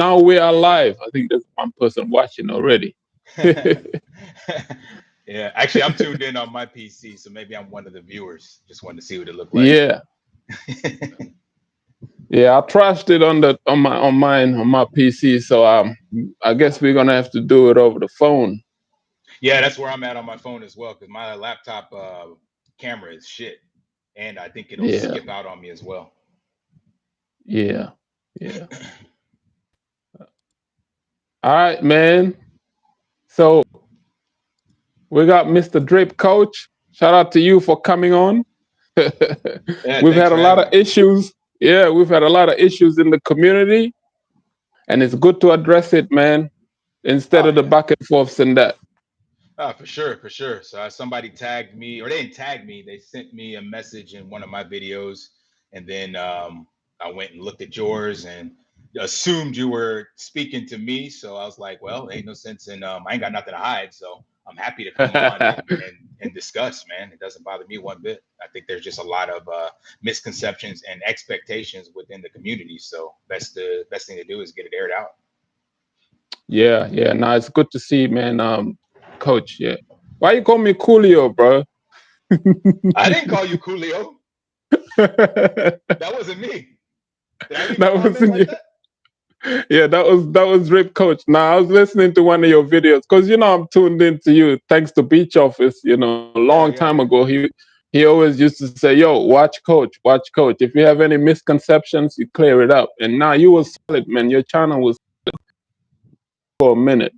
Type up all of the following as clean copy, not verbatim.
Now we are live. I think there's one person watching already. Yeah, actually, I'm tuned in on my PC, so maybe I'm one of the viewers. Just wanted to see what it looked like. Yeah, yeah. I trashed it on my PC. So I guess we're gonna have to do it over the phone. Yeah, that's where I'm at on my phone as well, because my laptop camera is shit, and I think it'll Yeah, skip out on me as well. yeah, yeah. All right, man. So we got Mr. Drip Coach. Shout out to you for coming on. Yeah, We've thanks had a for lot having of me. issues. Yeah, we've had a lot of issues in the community, and it's good to address it, man, instead Oh of the yeah. back and forths and that. For sure, for sure. So somebody tagged me, or they didn't tag me. They sent me a message in one of my videos, and then I went and looked at yours and assumed you were speaking to me. So I was like, well, ain't no sense in I ain't got nothing to hide, so I'm happy to come on and discuss, man. It doesn't bother me one bit. I think there's just a lot of misconceptions and expectations within the community. So best thing to do is get it aired out. Yeah, yeah. Nah, it's good to see, man. Coach, yeah. Why you call me Coolio, bro? I didn't call you Coolio. That That wasn't me. Did I leave a comment wasn't like you. that? Yeah, that was Rip Coach. Now I was listening to one of your videos because I'm tuned into you thanks to Beach Office. A long Yeah, time yeah, ago, he always used to say, "Yo, watch Coach. If you have any misconceptions, you clear it up." And now you was solid, man. Your channel was for a minute.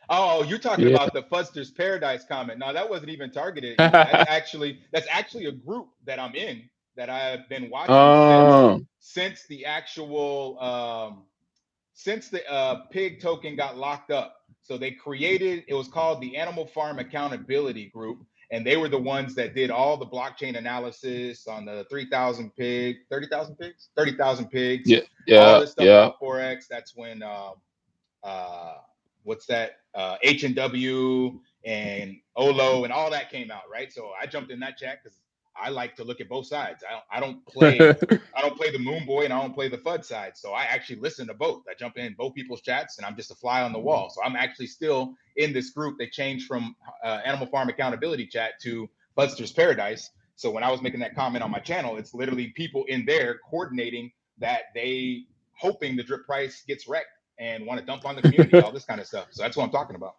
Oh, you're talking Yeah. about the Fuzzter's Paradise comment. No, that wasn't even targeted at you. That's actually a group that I'm in that I've been watching since Oh, since the actual since the pig token got locked up. So they created, it was called the Animal Farm Accountability Group, and they were the ones that did all the blockchain analysis on the 30,000 pigs, yeah, all yeah, this stuff yeah. about forex. That's when uh, what's that, H&W and Olo and all that came out, right? So I jumped in that chat because I like to look at both sides. I don't play the Moon Boy and I don't play the FUD side. So I actually listen to both. I jump in both people's chats and I'm just a fly on the wall. So I'm actually still in this group. They changed from Animal Farm Accountability Chat to Fudster's Paradise. So when I was making that comment on my channel, it's literally people in there coordinating that, they hoping the drip price gets wrecked and want to dump on the community, all this kind of stuff. So that's what I'm talking about.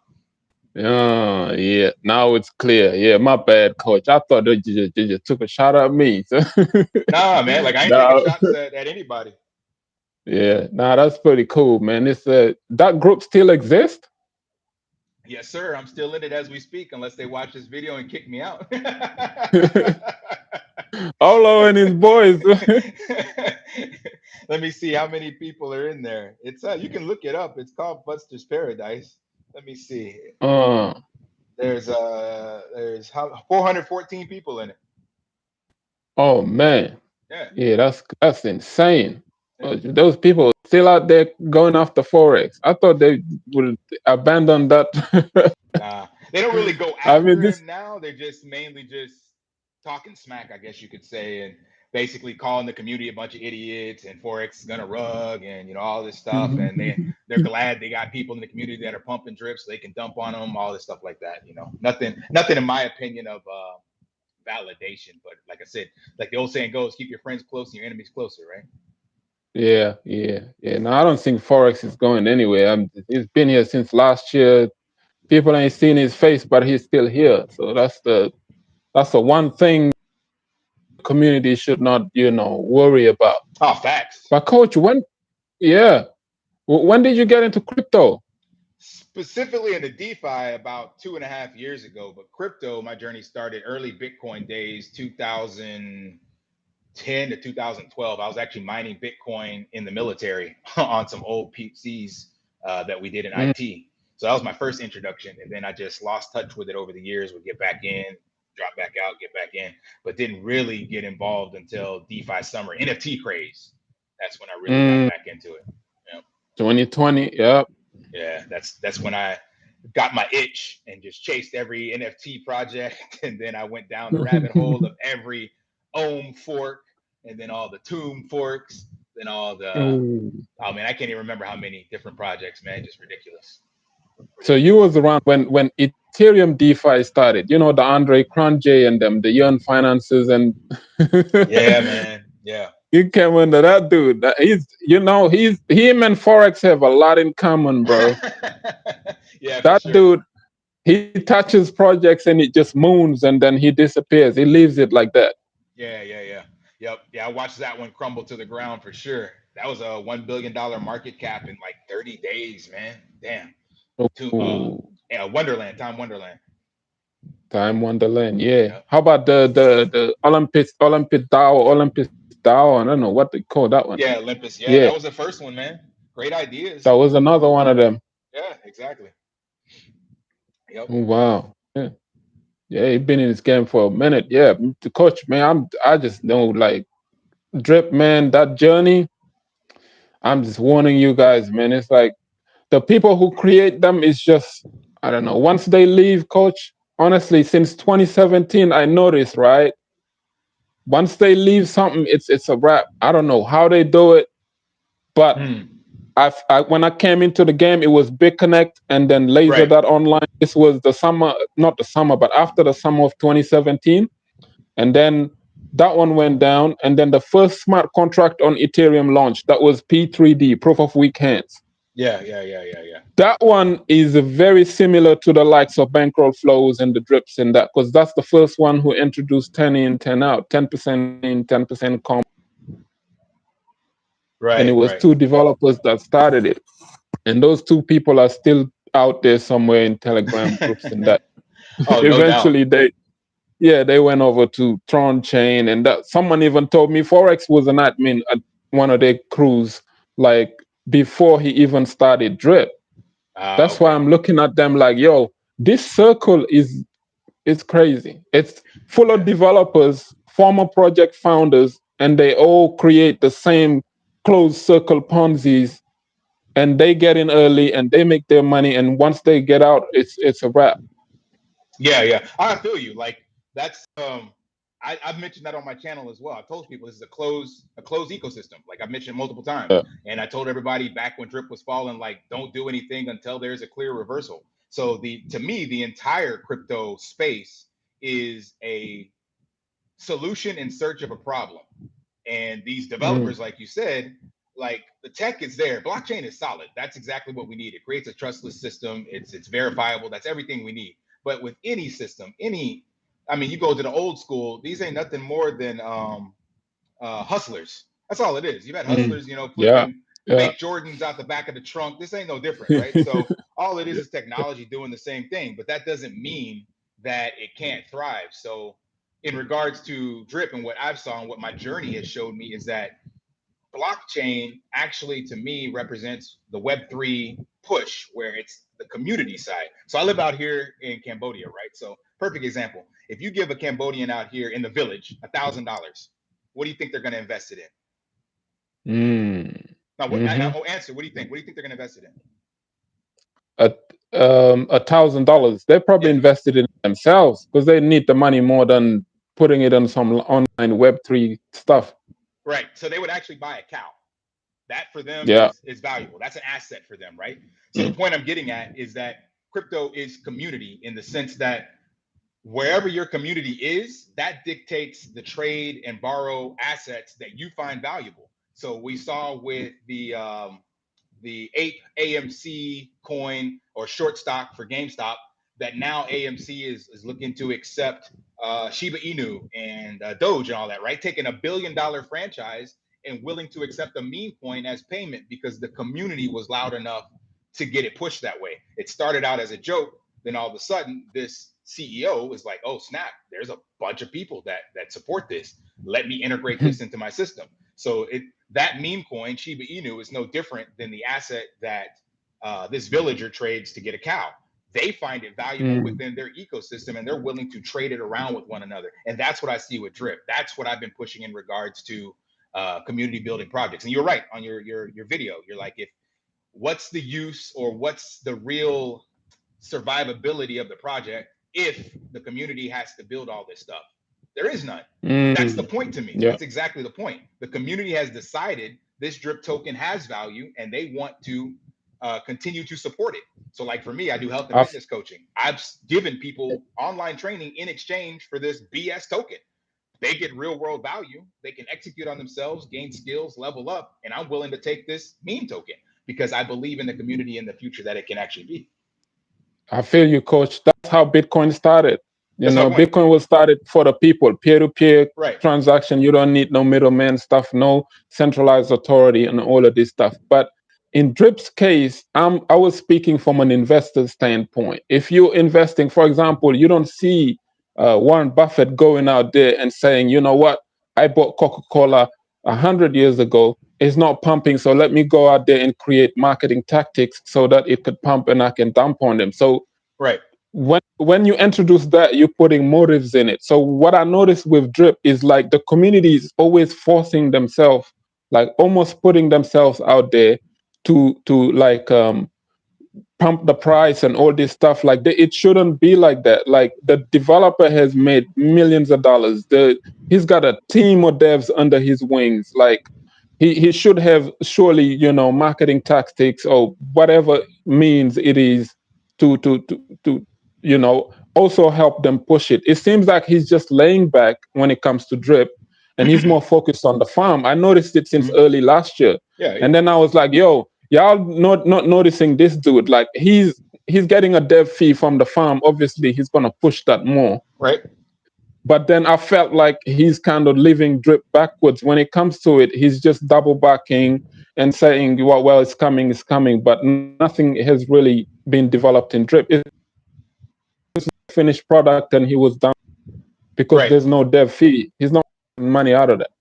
Oh, yeah. Now it's clear. Yeah, my bad, Coach. I thought that you just took a shot at me. Nah, man, like I ain't taking No, shots at anybody. yeah, nah, that's pretty cool, man. It's that group still exists. Yes, sir. I'm still in it as we speak, unless they watch this video and kick me out. Olo and his boys. Let me see how many people are in there. It's you can look it up. It's called Buster's Paradise. Let me see. uh, There's how 414 people in it. oh man, Yeah, yeah, that's insane. yeah. Those people still out there going after forex. I thought they would abandon that. Nah, they don't really go I mean, after this. him now. They're just mainly just talking smack, I guess you could say, and basically calling the community a bunch of idiots and forex is gonna rug and all this stuff. And they're glad they got people in the community that are pumping drips so they can dump on them, all this stuff like that. Nothing in my opinion of validation. But like I said, like the old saying goes, keep your friends close and your enemies closer, right? Yeah, yeah, yeah. No, I don't think forex is going anywhere. He's been here since last year. People ain't seen his face, but he's still here. So that's the one thing the community should not, worry about. Oh, facts. But coach, yeah, when did you get into crypto? Specifically in the DeFi about 2.5 years ago, but crypto, my journey started early Bitcoin days, 2010 to 2012. I was actually mining Bitcoin in the military on some old PCs that we did in Mm, IT. So that was my first introduction, and then I just lost touch with it over the years. Would get back in, drop back out, get back in, but didn't really get involved until DeFi summer NFT craze. That's when I really got mm, back into it. Yeah. 2020. Yep. Yeah, that's when I got my itch and just chased every NFT project, and then I went down the rabbit hole of every Ohm fork, and then all the Tomb forks, and all the Ooh. oh man, I can't even remember how many different projects, man. Just ridiculous. So you was around when Ethereum DeFi started. You know the Andre Cronje and them, the Yearn Finances, and Yeah, man. Yeah. you came under that dude. He's he's him and forex have a lot in common, bro. Yeah, for That sure. dude, he touches projects and it just moons and then he disappears. He leaves it like that. Yeah, yeah, yeah. Yep. Yeah, I watched that one crumble to the ground for sure. That was a $1 billion market cap in like 30 days, man. Damn. To Ooh, yeah, Wonderland, Time Wonderland. time Wonderland. Yeah. Yep. How about the Olympic Dow? I don't know what they call that one. Yeah, Olympus. Yeah, Yeah, that was the first one, man. Great that ideas. was another one of them. Yeah, exactly. Yep. Oh, wow. Yeah. Yeah, he been in this game for a minute. Yeah, the coach, man. I just know like drip, man. That journey. I'm just warning you guys, man. It's like the people who create them is just I don't know. Once they leave, coach. Honestly, since 2017, I noticed right. Once they leave something, it's a wrap. I don't know how they do it, but Hmm. when I came into the game, it was Big Connect and then Laser Right. Dot Online. This was the summer, not the summer, but after the summer of 2017. And then that one went down. And then the first smart contract on Ethereum launched. That was P3D, Proof of Weak Hands. Yeah, yeah, yeah, yeah, yeah. That one is very similar to the likes of bankroll flows and the drips in that, because that's the first one who introduced 10 in, 10 out, 10% in, 10% comp. And it Right, was right. two developers that started it. And those two people are still out there somewhere in Telegram groups and that. Oh, no doubt. Eventually they went over to Tron Chain and that someone even told me Forex was an admin at one of their crews like before he even started Drip. Ah, That's why okay. I'm looking at them like, yo, this circle is it's crazy. It's full of Yeah. developers, former project founders, and they all create the same closed circle Ponzi's and they get in early and they make their money and once they get out it's a wrap. Yeah, yeah. I feel you. Like that's I've mentioned that on my channel as well. I've told people this is a closed ecosystem. Like I've mentioned multiple times. Yeah. And I told everybody back when Drip was falling, like, don't do anything until there's a clear reversal. So the to me, the entire crypto space is a solution in search of a problem. And these Mm, developers, like you said, like the tech is there. Blockchain is solid. That's exactly what we need. It creates a trustless system. It's verifiable. That's everything we need. But with any system, I mean, you go to the old school. These ain't nothing more than hustlers. That's all it is. You've had mm. hustlers, Yeah. flipping Yeah. fake Jordans out the back of the trunk. This ain't no different, right? So all it is technology doing the same thing. But that doesn't mean that it can't thrive. So in regards to Drip and what I've saw and what my journey has showed me is that blockchain actually to me represents the web3 push where it's the community side. So I live out here in Cambodia, right? So perfect example, if you give a Cambodian out here in the village $1,000, what do you think they're going to invest it in? Mm. Now Mm-hmm. answer, what do you think they're going to invest it in? A $1,000. They probably Yeah, invested in themselves because they need the money more than putting it on some online Web3 stuff. right. So they would actually buy a cow. That for them Yeah. is valuable. That's an asset for them, right? So the Mm. point I'm getting at is that crypto is community in the sense that wherever your community is, that dictates the trade and borrow assets that you find valuable. So we saw with the Ape AMC coin or short stock for GameStop that now AMC is looking to accept Shiba Inu and Doge and all that, right? Taking $1 billion franchise and willing to accept a meme coin as payment because the community was loud enough to get it pushed that way. It started out as a joke, then all of a sudden this CEO was like, "Oh snap! There's a bunch of people that support this. Let me integrate this into my system." So that meme coin Shiba Inu is no different than the asset that this villager trades to get a cow. They find it valuable Mm. within their ecosystem and they're willing to trade it around with one another. And that's what I see with Drip. That's what I've been pushing in regards to community building projects. And you're right on your video. You're like, if what's the use or what's the real survivability of the project if the community has to build all this stuff? There is none. That's the Mm. point to me. Yeah. That's exactly the point. The community has decided this drip token has value and they want to continue to support it. So, like for me, I do health and I've, fitness coaching. I've given people online training in exchange for this BS token. They get real world value. They can execute on themselves, gain skills, level up, and I'm willing to take this meme token because I believe in the community in the future that it can actually be. I feel you, coach. That's how Bitcoin started. You That's how know, it went. Bitcoin was started for the people, peer-to-peer Right. transaction. You don't need no middleman stuff, no centralized authority, and all of this stuff. But in Drip's case, I was speaking from an investor standpoint. If you're investing, for example, you don't see Warren Buffett going out there and saying, you know what, I bought Coca-Cola 100 years ago. It's not pumping, so let me go out there and create marketing tactics so that it could pump and I can dump on them. So Right. when you introduce that, you're putting motives in it. So what I noticed with Drip is like the community is always forcing themselves, like almost putting themselves out there to like pump the price and all this stuff. Like it shouldn't be like that. Like the developer has made millions of dollars. He's got a team of devs under his wings. Like he should have surely, you know, marketing tactics or whatever means it is to you know, also help them push it. It seems like he's just laying back when it comes to Drip, and he's more focused on the farm. I noticed it since Mhm. early last year, Yeah. and then I was like, yo, y'all not noticing this dude? Like he's getting a dev fee from the farm. Obviously, he's gonna push that more. Right. But then I felt like he's kind of living Drip backwards. When it comes to it, he's just double backing and saying, well, it's coming, but nothing has really been developed in Drip. It's finished product and he was done because Right. there's no dev fee. He's not making money out of that.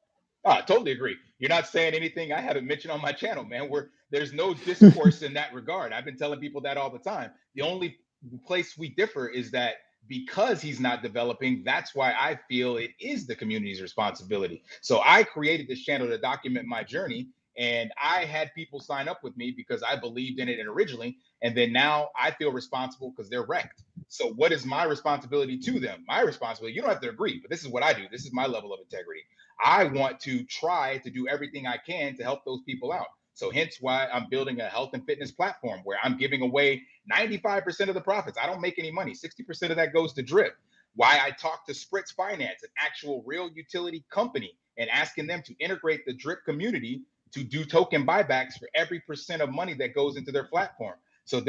I totally agree. You're not saying anything I haven't mentioned on my channel, man. Where there's no discourse in that regard. I've been telling people that all the time. The only place we differ is that because he's not developing, that's why I feel it is the community's responsibility. So I created this channel to document my journey, and I had people sign up with me because I believed in it originally, and then now I feel responsible because they're wrecked. So what is my responsibility to them? My responsibility, you don't have to agree, but this is what I do. This is my level of integrity. I want to try to do everything I can to help those people out. So hence why I'm building a health and fitness platform where I'm giving away 95% of the profits. I don't make any money. 60% of that goes to Drip. Why I talk to Spritz Finance, an actual real utility company, and asking them to integrate the Drip community to do token buybacks for every percent of money that goes into their platform. So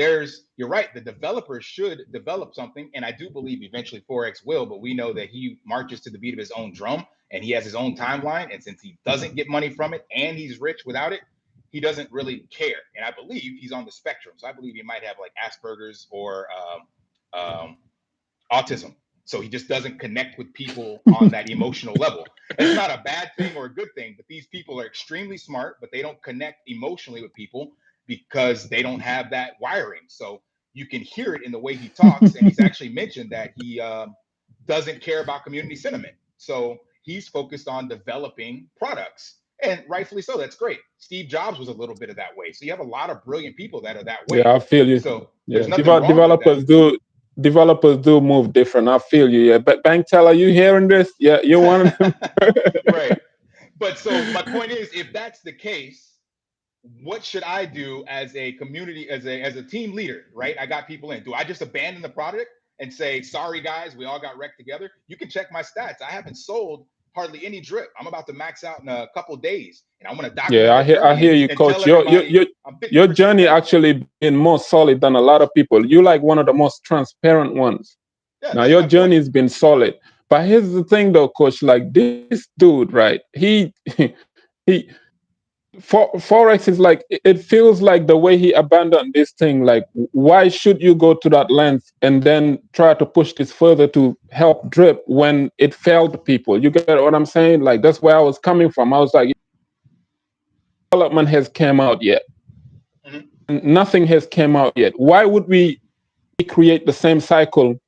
you're right, the developer should develop something. And I do believe eventually Forex will, but we know that he marches to the beat of his own drum and he has his own timeline. And since he doesn't get money from it and he's rich without it, he doesn't really care. And I believe he's on the spectrum. So I believe he might have like Asperger's or autism. So he just doesn't connect with people on that emotional level. It's not a bad thing or a good thing, but these people are extremely smart, but they don't connect emotionally with people because they don't have that wiring. So you can hear it in the way he talks. And he's actually mentioned that he doesn't care about community sentiment. So he's focused on developing products. And rightfully so, that's great. Steve Jobs was a little bit of that way. So you have a lot of brilliant people that are that way. Yeah, I feel you. So there's Yeah, nothing wrong with that. developers do move different. I feel you. Yeah, but bank teller, you hearing this? Yeah, you're one of them. Right. But so my point is, if that's the case, what should I do as a community, as a team leader, right? I got people in. Do I just abandon the product and say, sorry guys, we all got wrecked together? You can check my stats. I haven't sold hardly any Drip. I'm about to max out in a couple of days. And I want to Yeah, document my I journey hear you, and tell coach. everybody I'm Your 50% journey better. actually been more solid than a lot of people. You like one of the most transparent ones. Yeah, Now this is your my point. journey has been solid. But here's the thing though, coach, like this dude, right? He Forex is like it feels like the way he abandoned this thing, like why should you go to that length and then try to push this further to help Drip when it failed people? You get what I'm saying? Like that's where I was coming from. I was like, development has came out yet. Mhm. Nothing has came out yet. Why would we create the same cycle?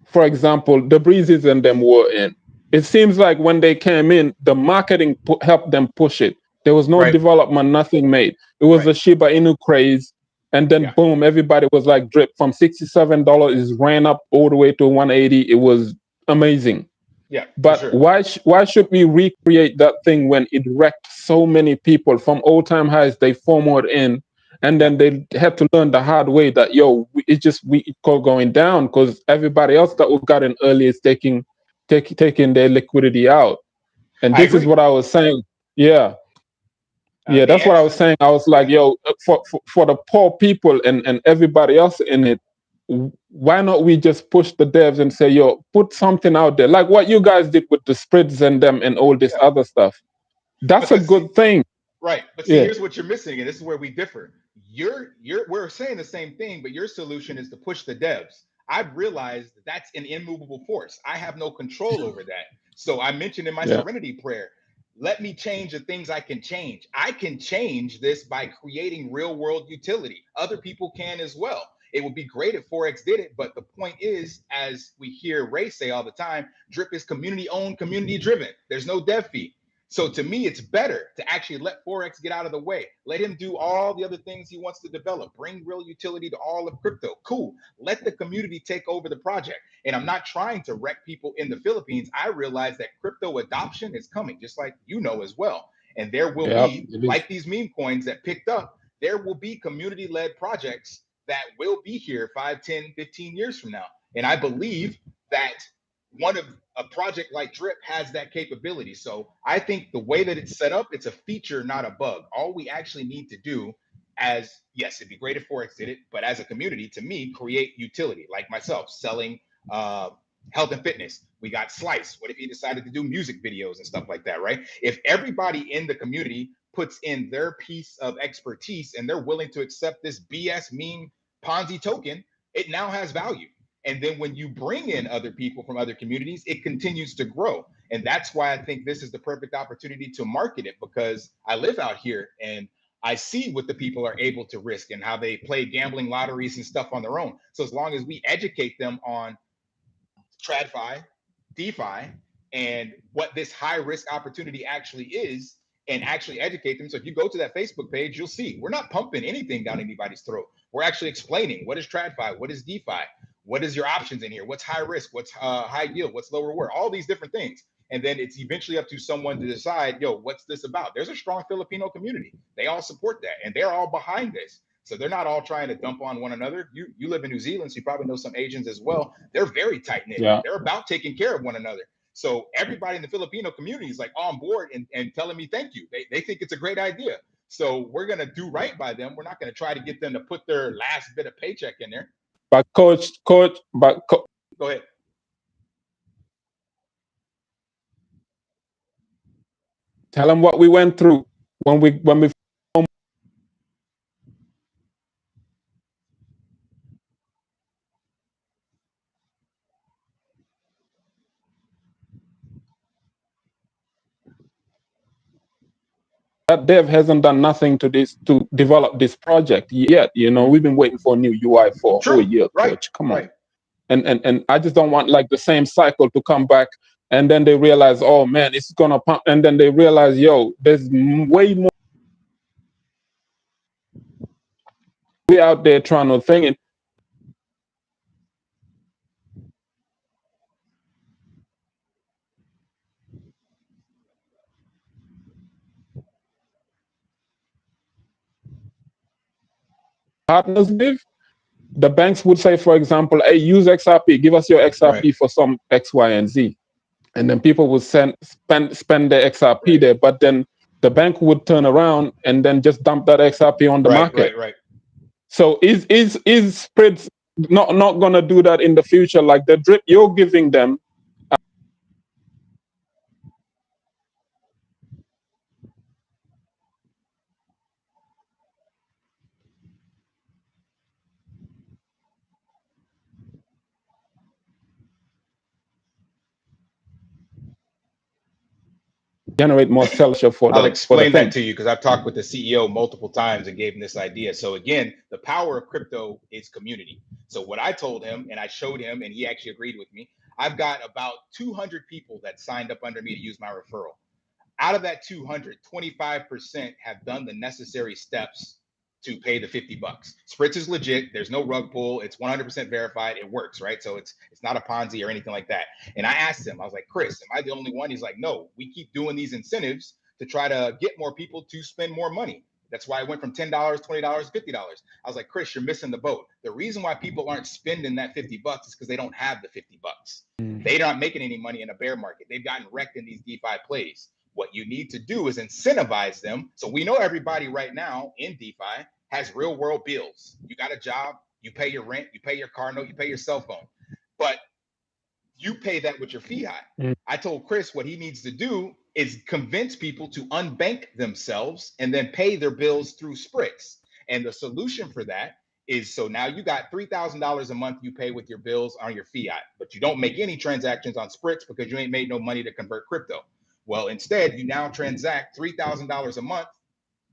For example, the breezes and them were in. It seems like when they came in, the marketing helped them push it. There was no Right. development, nothing made. It was Right. a Shiba Inu craze. And then Yeah. boom, everybody was like Drip from $67, it ran up all the way to 180. It was amazing. Yeah, for But sure. why should we recreate that thing when it wrecked so many people from all time highs? They forward in, and Yeah, then they had to learn the hard way that it going down because everybody else that we got in early is taking their liquidity out. And I this is agree. what I was saying. Yeah, yeah, The that's what I was answer, saying. I was go like, ahead. yo, for the poor people and everybody else in it, why not we just push the devs and say, yo, put something out there, like what you guys did with the spreads and them and all this Yeah, other stuff. That's a but see, good thing. right. But see, Yeah, here's what you're missing, and this is where we differ. We're saying the same thing, but your solution is to push the devs. I've realized that that's an immovable force. I have no control over that. So I mentioned in my yeah, serenity prayer, let me change the things I can change. I can change this by creating real world utility. Other people can as well. It would be great if Forex did it, but the point is, as we hear Ray say all the time, Drip is community owned, community driven. There's no dev fee. So to me, it's better to actually let Forex get out of the way. Let him do all the other things he wants to develop. Bring real utility to all of crypto. Cool. Let the community take over the project. And I'm not trying to wreck people in the Philippines. I realize that crypto adoption is coming, just like you know as well. And there will yeah. be, It is. like these meme coins that picked up, there will be community-led projects that will be here 5, 10, 15 years from now. And I believe that one of a project like Drip has that capability. So I think the way that it's set up, it's a feature, not a bug. All we actually need to do, as yes, it'd be great if Forex did it, but as a community, to me, create utility, like myself selling uh, health and fitness. We got Slice. What if he decided to do music videos and stuff like that, right? If everybody in the community puts in their piece of expertise and they're willing to accept this BS meme Ponzi token, it now has value. And then when you bring in other people from other communities, it continues to grow. And that's why I think this is the perfect opportunity to market it, because I live out here and I see what the people are able to risk and how they play gambling lotteries and stuff on their own. So as long as we educate them on TradFi, DeFi, and what this high risk opportunity actually is, and actually educate them. So if you go to that Facebook page, you'll see we're not pumping anything down anybody's throat. We're actually explaining what is TradFi, what is DeFi, what is your options in here, what's high risk, what's high yield, what's low reward, all these different things. And then it's eventually up to someone to decide, yo, what's this about? There's a strong Filipino community. They all support that, and they're all behind this. So they're not all trying to dump on one another. You live in New Zealand, so you probably know some Asians as well. They're very tight knit. Yeah. They're about taking care of one another. So everybody in the Filipino community is like on board and telling me thank you. They think it's a great idea. So we're gonna do right by them. We're not gonna try to get them to put their last bit of paycheck in there. But Go ahead. tell them what we went through when we that dev hasn't done nothing to develop this project yet. Mm-hmm. We've been waiting for a new UI for a whole True. year, Right. coach. Come on. Right. And I just don't want like the same cycle to come back, and then they realize, oh man, it's gonna pump, and then they realize, yo, there's way more we out there trying to think and partners with. The banks would say, for example, hey, use XRP, give us your Right. XRP for some X, Y, and Z. And then people would spend their XRP Right. there, but then the bank would turn around and then just dump that XRP on the Right. market. Right. Right. So is spreads not gonna do that in the future? Like the drip you're giving them, generate more sellership for I'll the explain that thing. to you because I've talked with the CEO multiple times and gave him this idea. So again, the power of crypto is community. So what I told him and I showed him and he actually agreed with me, I've got about 200 people that signed up under me to use my referral. Out of that 200, 25% have done the necessary steps to pay the $50. Spritz is legit. There's no rug pull. It's 100% verified. It works, right? So it's not a Ponzi or anything like that. And I asked him, I was like, Chris, am I the only one? He's like, no, we keep doing these incentives to try to get more people to spend more money. That's why I went from $10, $20, $50. I was like, Chris, you're missing the boat. The reason why people aren't spending that $50 is because they don't have the $50. They're not making any money in a bear market. They've gotten wrecked in these DeFi plays. What you need to do is incentivize them. So we know everybody right now in DeFi has real world bills. You got a job, you pay your rent, you pay your car note, you pay your cell phone. But you pay that with your fiat. I told Chris what he needs to do is convince people to unbank themselves and then pay their bills through Spritz. And the solution for that is, so now you got $3,000 a month you pay with your bills on your fiat, but you don't make any transactions on Spritz because you ain't made no money to convert crypto. Well, instead, you now transact $3,000 a month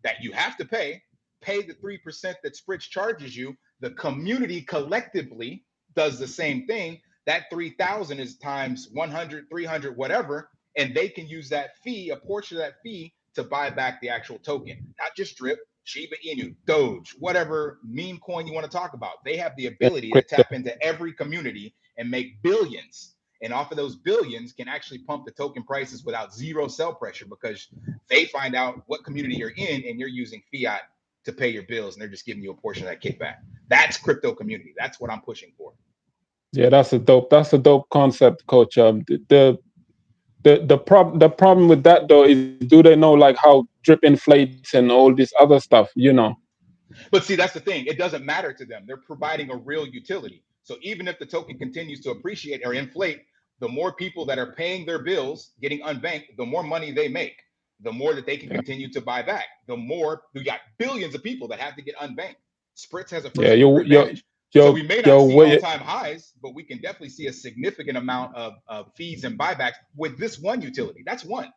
that you have to pay the 3% that Spritz charges you. The community collectively does the same thing. That 3,000 is times 100, 300, whatever, and they can use that fee, a portion of that fee, to buy back the actual token, not just Drip, Shiba Inu, Doge, whatever meme coin you want to talk about. They have the ability to tap into every community and make billions. And off of those billions can actually pump the token prices without zero sell pressure, because they find out what community you're in and you're using fiat to pay your bills, and they're just giving you a portion of that kickback. That's crypto community. That's what I'm pushing for. Yeah, that's a dope concept, Coach. The problem with that though is, do they know like how drip inflates and all this other stuff, But see, that's the thing. It doesn't matter to them. They're providing a real utility. So even if the token continues to appreciate or inflate, the more people that are paying their bills, getting unbanked, the more money they make, the more that they can continue to buy back. The more we got billions of people that have to get unbanked. Spritz has a first mover advantage. So we may not see all-time highs, but we can definitely see a significant amount of fees and buybacks with this one utility. That's one.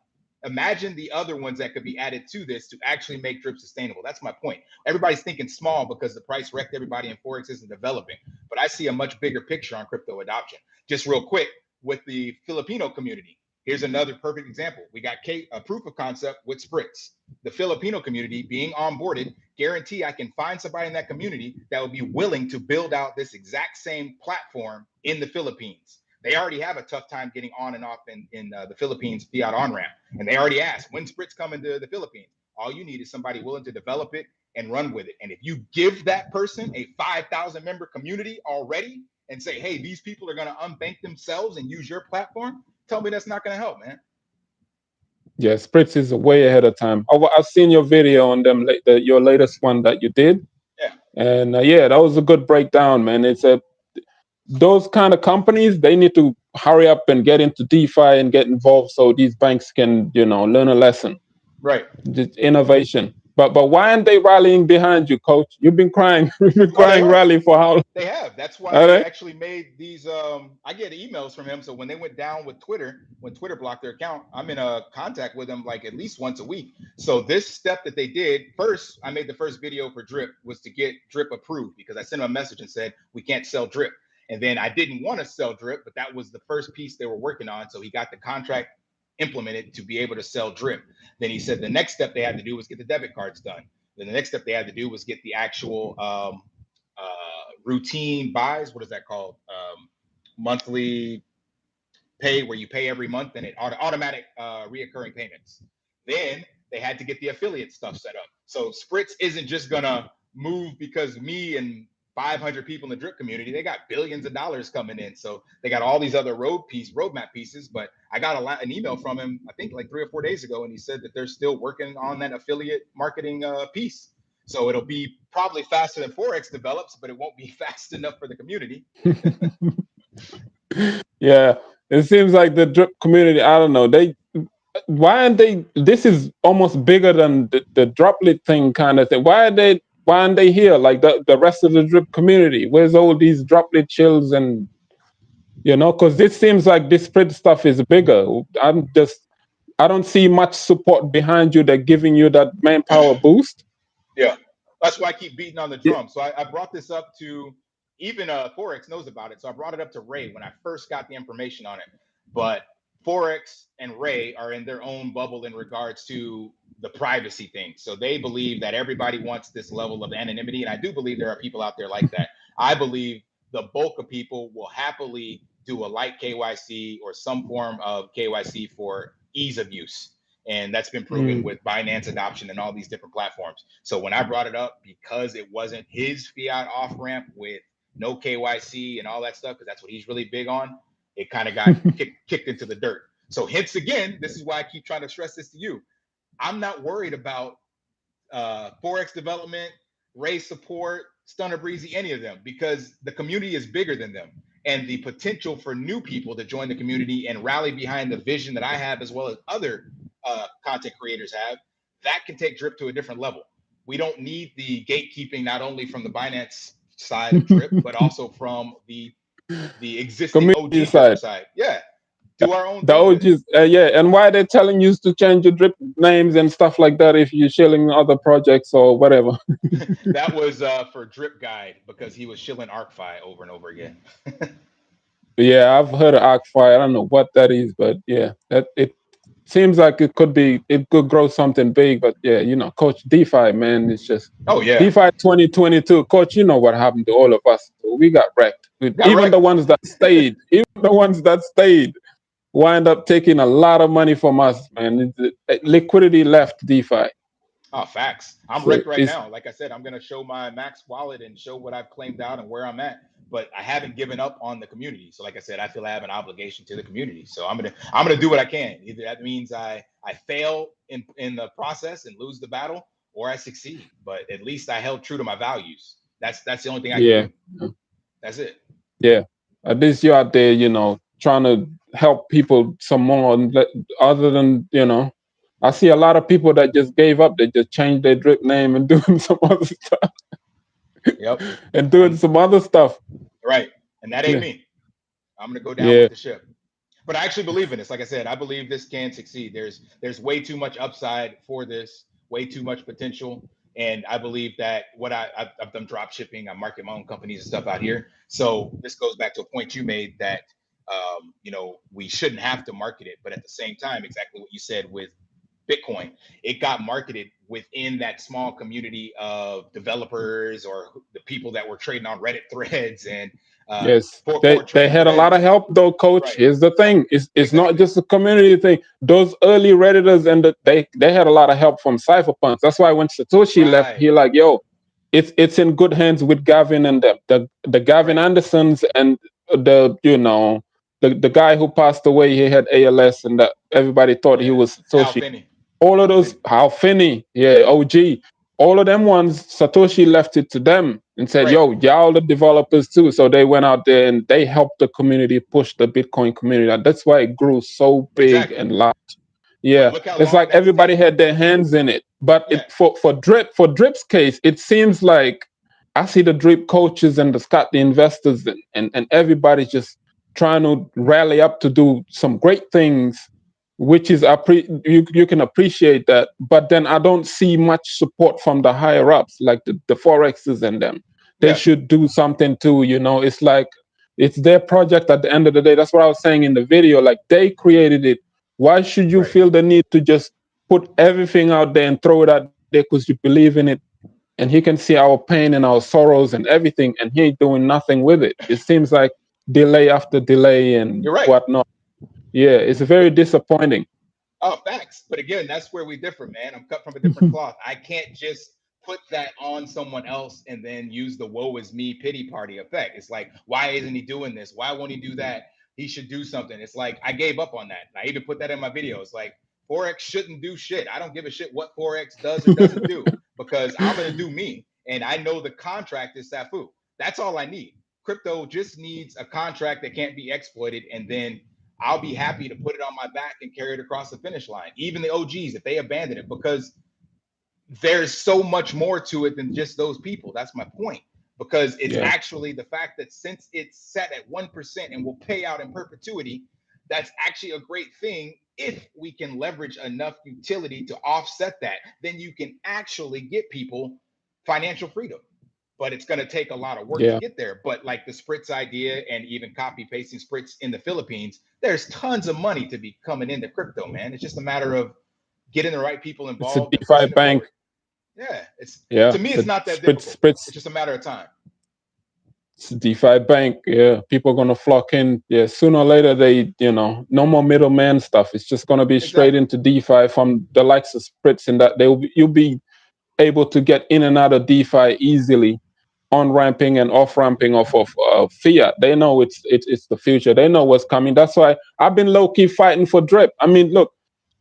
Imagine the other ones that could be added to this to actually make Drip sustainable. That's my point. Everybody's thinking small because the price wrecked everybody and forex isn't developing. But I see a much bigger picture on crypto adoption. Just real quick, with the Filipino community, here's another perfect example. We got a proof of concept with Spritz. The Filipino community being onboarded, guarantee I can find somebody in that community that would be willing to build out this exact same platform in the Philippines. They already have a tough time getting on and off in the Philippines fiat on-ramp. And they already asked, when Spritz coming to the Philippines? All you need is somebody willing to develop it and run with it. And if you give that person a 5,000 member community already and say, hey, these people are going to unbank themselves and use your platform, tell me that's not going to help, man. Yeah, Spritz is way ahead of time. I've seen your video on them, your latest one that you did. Yeah. And that was a good breakdown, man. Those kind of companies, they need to hurry up and get into DeFi and get involved so these banks can, learn a lesson. Right. Just innovation. But why aren't they rallying behind you, Coach? You've been crying. You've been crying rally for how long? They have. That's why I actually made these. I get emails from him. So when they went down with Twitter, when Twitter blocked their account, I'm in a contact with them like at least once a week. So this step that they did first, I made the first video for Drip was to get Drip approved, because I sent him a message and said, we can't sell Drip. And then I didn't want to sell Drip, but that was the first piece they were working on. So he got the contract implemented to be able to sell Drip. Then he said the next step they had to do was get the debit cards done. Then the next step they had to do was get the actual routine buys. What is that called? Monthly pay, where you pay every month and it automatic reoccurring payments. Then they had to get the affiliate stuff set up. So Spritz isn't just gonna move because me and 500 people in the Drip community, they got billions of dollars coming in. So they got all these other roadmap pieces. But I got an email from him, I think like 3 or 4 days ago, and he said that they're still working on that affiliate marketing piece. So it'll be probably faster than forex develops, but it won't be fast enough for the community. Yeah, it seems like the Drip community, I don't know, why aren't they? This is almost bigger than the droplet thing kind of thing. Why aren't they here like the rest of the Drip community? Where's all these droplet chills? And because this seems like this spread stuff is bigger. I don't see much support behind you that giving you that manpower boost. Yeah, that's why I keep beating on the drum. So I brought this up to, even forex knows about it. So I brought it up to Ray when I first got the information on it. But forex and Ray are in their own bubble in regards to the privacy thing. So they believe that everybody wants this level of anonymity, and I do believe there are people out there like that. I believe the bulk of people will happily do a light KYC or some form of KYC for ease of use. And that's been proven Mm. with Binance adoption and all these different platforms. So when I brought it up, because it wasn't his fiat off ramp with no KYC and all that stuff, because that's what he's really big on, it kind of got kicked into the dirt. So hence again, this is why I keep trying to stress this to you. I'm not worried about forex development, raise support, Stunner Breezy, any of them, because the community is bigger than them. And the potential for new people to join the community and rally behind the vision that I have, as well as other content creators have, that can take Drip to a different level. We don't need the gatekeeping, not only from the Binance side of Drip, but also from the existing Community OG Dripper side. side. Yeah, do our own The thing with it. OGs, yeah, and why they're telling you to change your drip names and stuff like that if you're shilling other projects or whatever. That was for Drip Guide because he was shilling ArcFi over and over again. Yeah, I've heard of ArcFi. I don't know what that is, but yeah, that it seems like it could grow something big. But yeah, Coach, DeFi, man, it's just Oh yeah, DeFi 2022. Coach, you know what happened to all of us. We got wrecked. got Even the wrecked. ones that stayed, wind up taking a lot of money from us, man. Liquidity left DeFi. Oh, facts. I'm So wrecked right it's now. Like I said, I'm gonna show my Max wallet and show what I've claimed out and where I'm at. But I haven't given up on the community. So like I said, I feel I have an obligation to the community. So I'm gonna do what I can. Either that means I fail in the process and lose the battle, or I succeed. But at least I held true to my values. That's the only thing I can yeah, do. That's it. yeah. At least you're out there, trying to help people some more. Other than, I see a lot of people that just gave up. They just changed their drip name and doing some other stuff Yep. and doing And some other stuff. right. And that ain't Yeah, me. I'm gonna go down yeah, with the ship. But I actually believe in this. Like I said, I believe this can succeed. There's way too much upside for this, way too much potential, and I believe that I've done drop shipping, I market my own companies and stuff out here. So this goes back to a point you made that we shouldn't have to market it, but at the same time, exactly what you said with Bitcoin, it got marketed within that small community of developers or the people that were trading on Reddit threads and yes. for They trading had a lot of threads. help though, coach. Right. Here's the Oh, thing. It's not exactly. just a community thing. Those early Redditors and they had a lot of help from cypherpunks. That's why when Satoshi left, Right. he like, yo, it's in good hands with Gavin and the Gavin Right. Andersons and the guy who passed away. He had ALS and that everybody thought he Yeah. was Hal Satoshi. Finney. All of Hal those, Finney. Hal Finney, yeah, Yep. OG, all of them ones, Satoshi left it to them and said, Right. yo, y'all the developers too. So they went out there and they helped the community push the Bitcoin community. And that's why it grew so big Exactly. and large. But Yeah, look how it's long like that's everybody taken. had their hands in it. But Yeah. for Drip's case, it seems like I see the Drip coaches and the investors and everybody just trying to rally up to do some great things, which is you can appreciate that. But then I don't see much support from the higher ups, like the forexes and them. They Yeah. should do something too. It's like it's their project at the end of the day. That's what I was saying in the video. Like they created it. Why should you Right. feel the need to just put everything out there and throw it out there because you believe in it? And he can see our pain and our sorrows and everything, and he ain't doing nothing with it. It seems like delay after delay and You're right. whatnot. Yeah, it's very But disappointing. oh, facts. But again, that's where we differ, man. I'm cut from a different cloth. I can't just put that on someone else and then use the woe is me pity party effect. It's like, why isn't he doing this? Why won't he do that? He should do something. It's like I gave up on that. And I even put that in my video. It's like Forex shouldn't do shit. I don't give a shit what Forex does or doesn't do because I'm gonna do me. And I know the contract is Safu. That's all I need. Crypto just needs a contract that can't be exploited, and then I'll be happy to put it on my back and carry it across the finish line. Even the OGs, if they abandon it, because there's so much more to it than just those people. That's my point. Because it's Yeah, actually the fact that since it's set at 1% and will pay out in perpetuity, that's actually a great thing. If we can leverage enough utility to offset that, then you can actually get people financial freedom. But it's going to take a lot of work to yeah, get there. But like the Spritz idea and even copy pasting Spritz in the Philippines, there's tons of money to be coming into crypto, man. It's just a matter of getting the right people It's a involved and DeFi pushing it bank. forward. Yeah, it's to Yeah, me, it's it's a not that spritz difficult. spritz. It's just a matter of time. It's a DeFi bank. Yeah, people are gonna flock in. Yeah, sooner or later no more middleman stuff. It's just gonna be straight Exactly. into DeFi from the likes of spritz, and that you'll be able to get in and out of DeFi easily, on ramping and off ramping off of fiat. They know it's the future. They know what's coming. That's why I've been low key fighting for drip. I mean, look,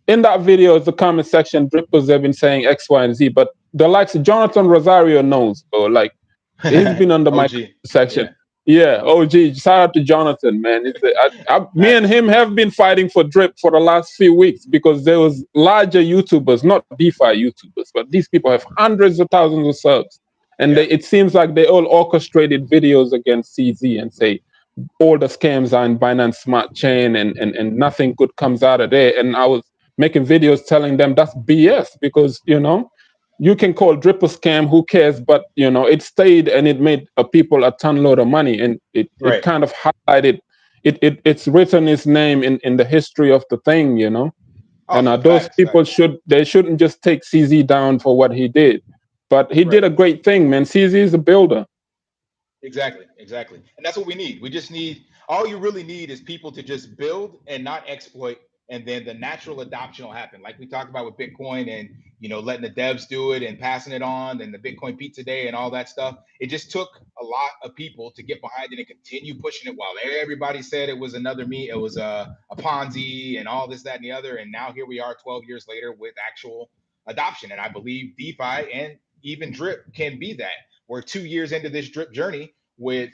in that video, the comment section, drippers have been saying X, Y, and Z, but the likes of Jonathan Rosario knows, bro. Like, he's been under my OG. section. Yeah. Yeah, OG. Shout out to Jonathan, man. Me and Facts. him have been fighting for drip for the last few weeks because there was larger YouTubers, not DeFi YouTubers, but these people have hundreds of thousands of subs, and Yeah. it seems like they all orchestrated videos against CZ and say all the scams are in Binance Smart Chain, and nothing good comes out of there. And I was making videos telling them that's BS because you can call drip a scam, who cares? But it stayed and it made people a ton load of money, and it Right. kind of highlighted it's written his name in the history of the thing. And Awesome. those Facts. people Facts. shouldn't just take CZ down for what he did, but he did Right. a great thing, man. CZ is a builder. Exactly, exactly. And that's what we need. We just need all you really need is people to just build and not exploit, and then the natural adoption will happen. Like we talked about with Bitcoin and letting the devs do it and passing it on and the Bitcoin Pizza Day and all that stuff. It just took a lot of people to get behind it and continue pushing it while everybody said it was it was a Ponzi and all this, that, and the other. And now here we are 12 years later with actual adoption. And I believe DeFi and even Drip can be that. We're 2 years into this drip journey with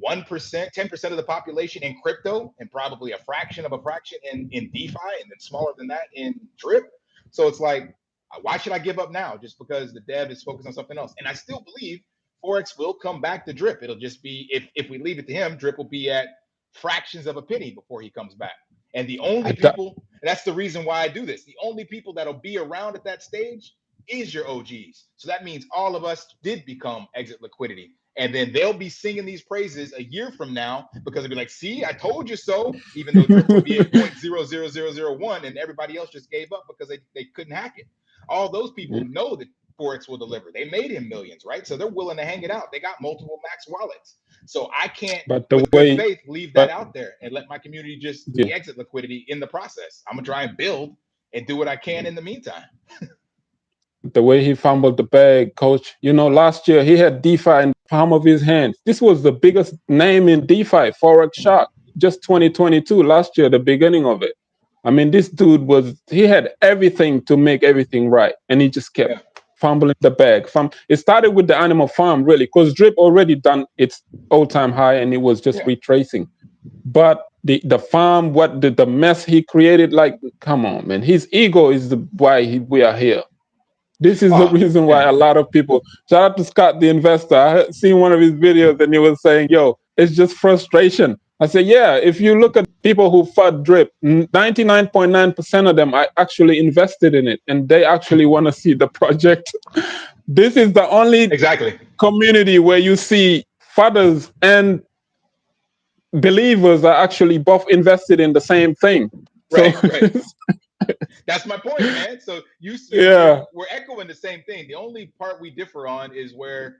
1%, 10% of the population in crypto, and probably a fraction of a fraction in DeFi, and then smaller than that in drip. So it's like, why should I give up now just because the dev is focused on something else? And I still believe forex will come back to drip. It'll just be, if we leave it to him, drip will be at fractions of a penny before he comes back. And the only people, and that's the reason why I do this, the only people that'll be around at that stage is your OGs. So that means all of us did become exit liquidity. And then they'll be singing these praises a year from now because they'll be like, see, I told you so, even though drip would be at 0.00001 and everybody else just gave up because they couldn't hack it. All those people know that forex will deliver. They made him millions, right? So they're willing to hang it out. They got multiple max wallets. So I can't, but the with good way faith, leave that but out there and let my community just yeah, be exit liquidity in the process. I'm gonna try and build and do what I can in the meantime. the way he fumbled the bag, coach. Last year he had DeFi in the palm of his hand. This was the biggest name in DeFi, Forex Shark, just 2022, last year, the beginning of it. I mean, this dude he had everything to make everything right, and he just kept Yeah. fumbling the bag. It started with the Animal Farm, really, because Drip already done its all-time high, and it was just Yeah. retracing. But the farm, what the mess he created, like, come on, man. His ego is why we are here. This is the Oh, reason why yeah. a lot of people. Shout out to Scott, the investor. I had seen one of his videos, and he was saying, "Yo, it's just frustration." I said, "Yeah. If you look at people who fought Drip, 99.9% of them are actually invested in it, and they actually want to see the project." This is the only Exactly. community where you see fathers and believers are actually both invested in the same thing. So, Right, right. That's my point, man. So yeah, we're echoing the same thing. The only part we differ on is where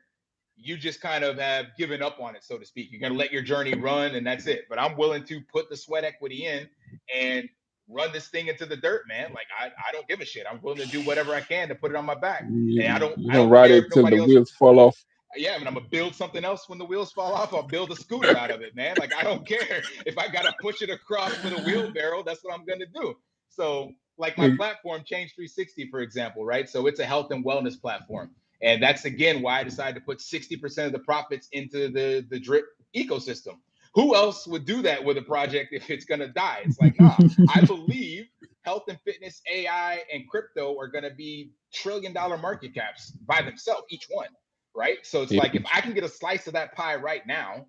you just kind of have given up on it, so to speak. You're gonna let your journey run, and that's it. But I'm willing to put the sweat equity in and run this thing into the dirt, man. Like I don't give a shit. I'm willing to do whatever I can to put it on my back, and I you're gonna don't ride care it if till the nobody else. wheels fall off. Yeah, I mean, I'm gonna build something else when the wheels fall off. I'll build a scooter out of it, man. Like I don't care if I gotta push it across with a wheelbarrow. That's what I'm gonna do. So, like my platform, Change 360, for example, right? So it's a health and wellness platform, and that's again why I decided to put 60% of the profits into the drip ecosystem. Who else would do that with a project if it's gonna die? It's like, nah. I believe health and fitness, AI, and crypto are gonna be $1 trillion market caps by themselves, each one, right? So it's Yeah. like if I can get a slice of that pie right now,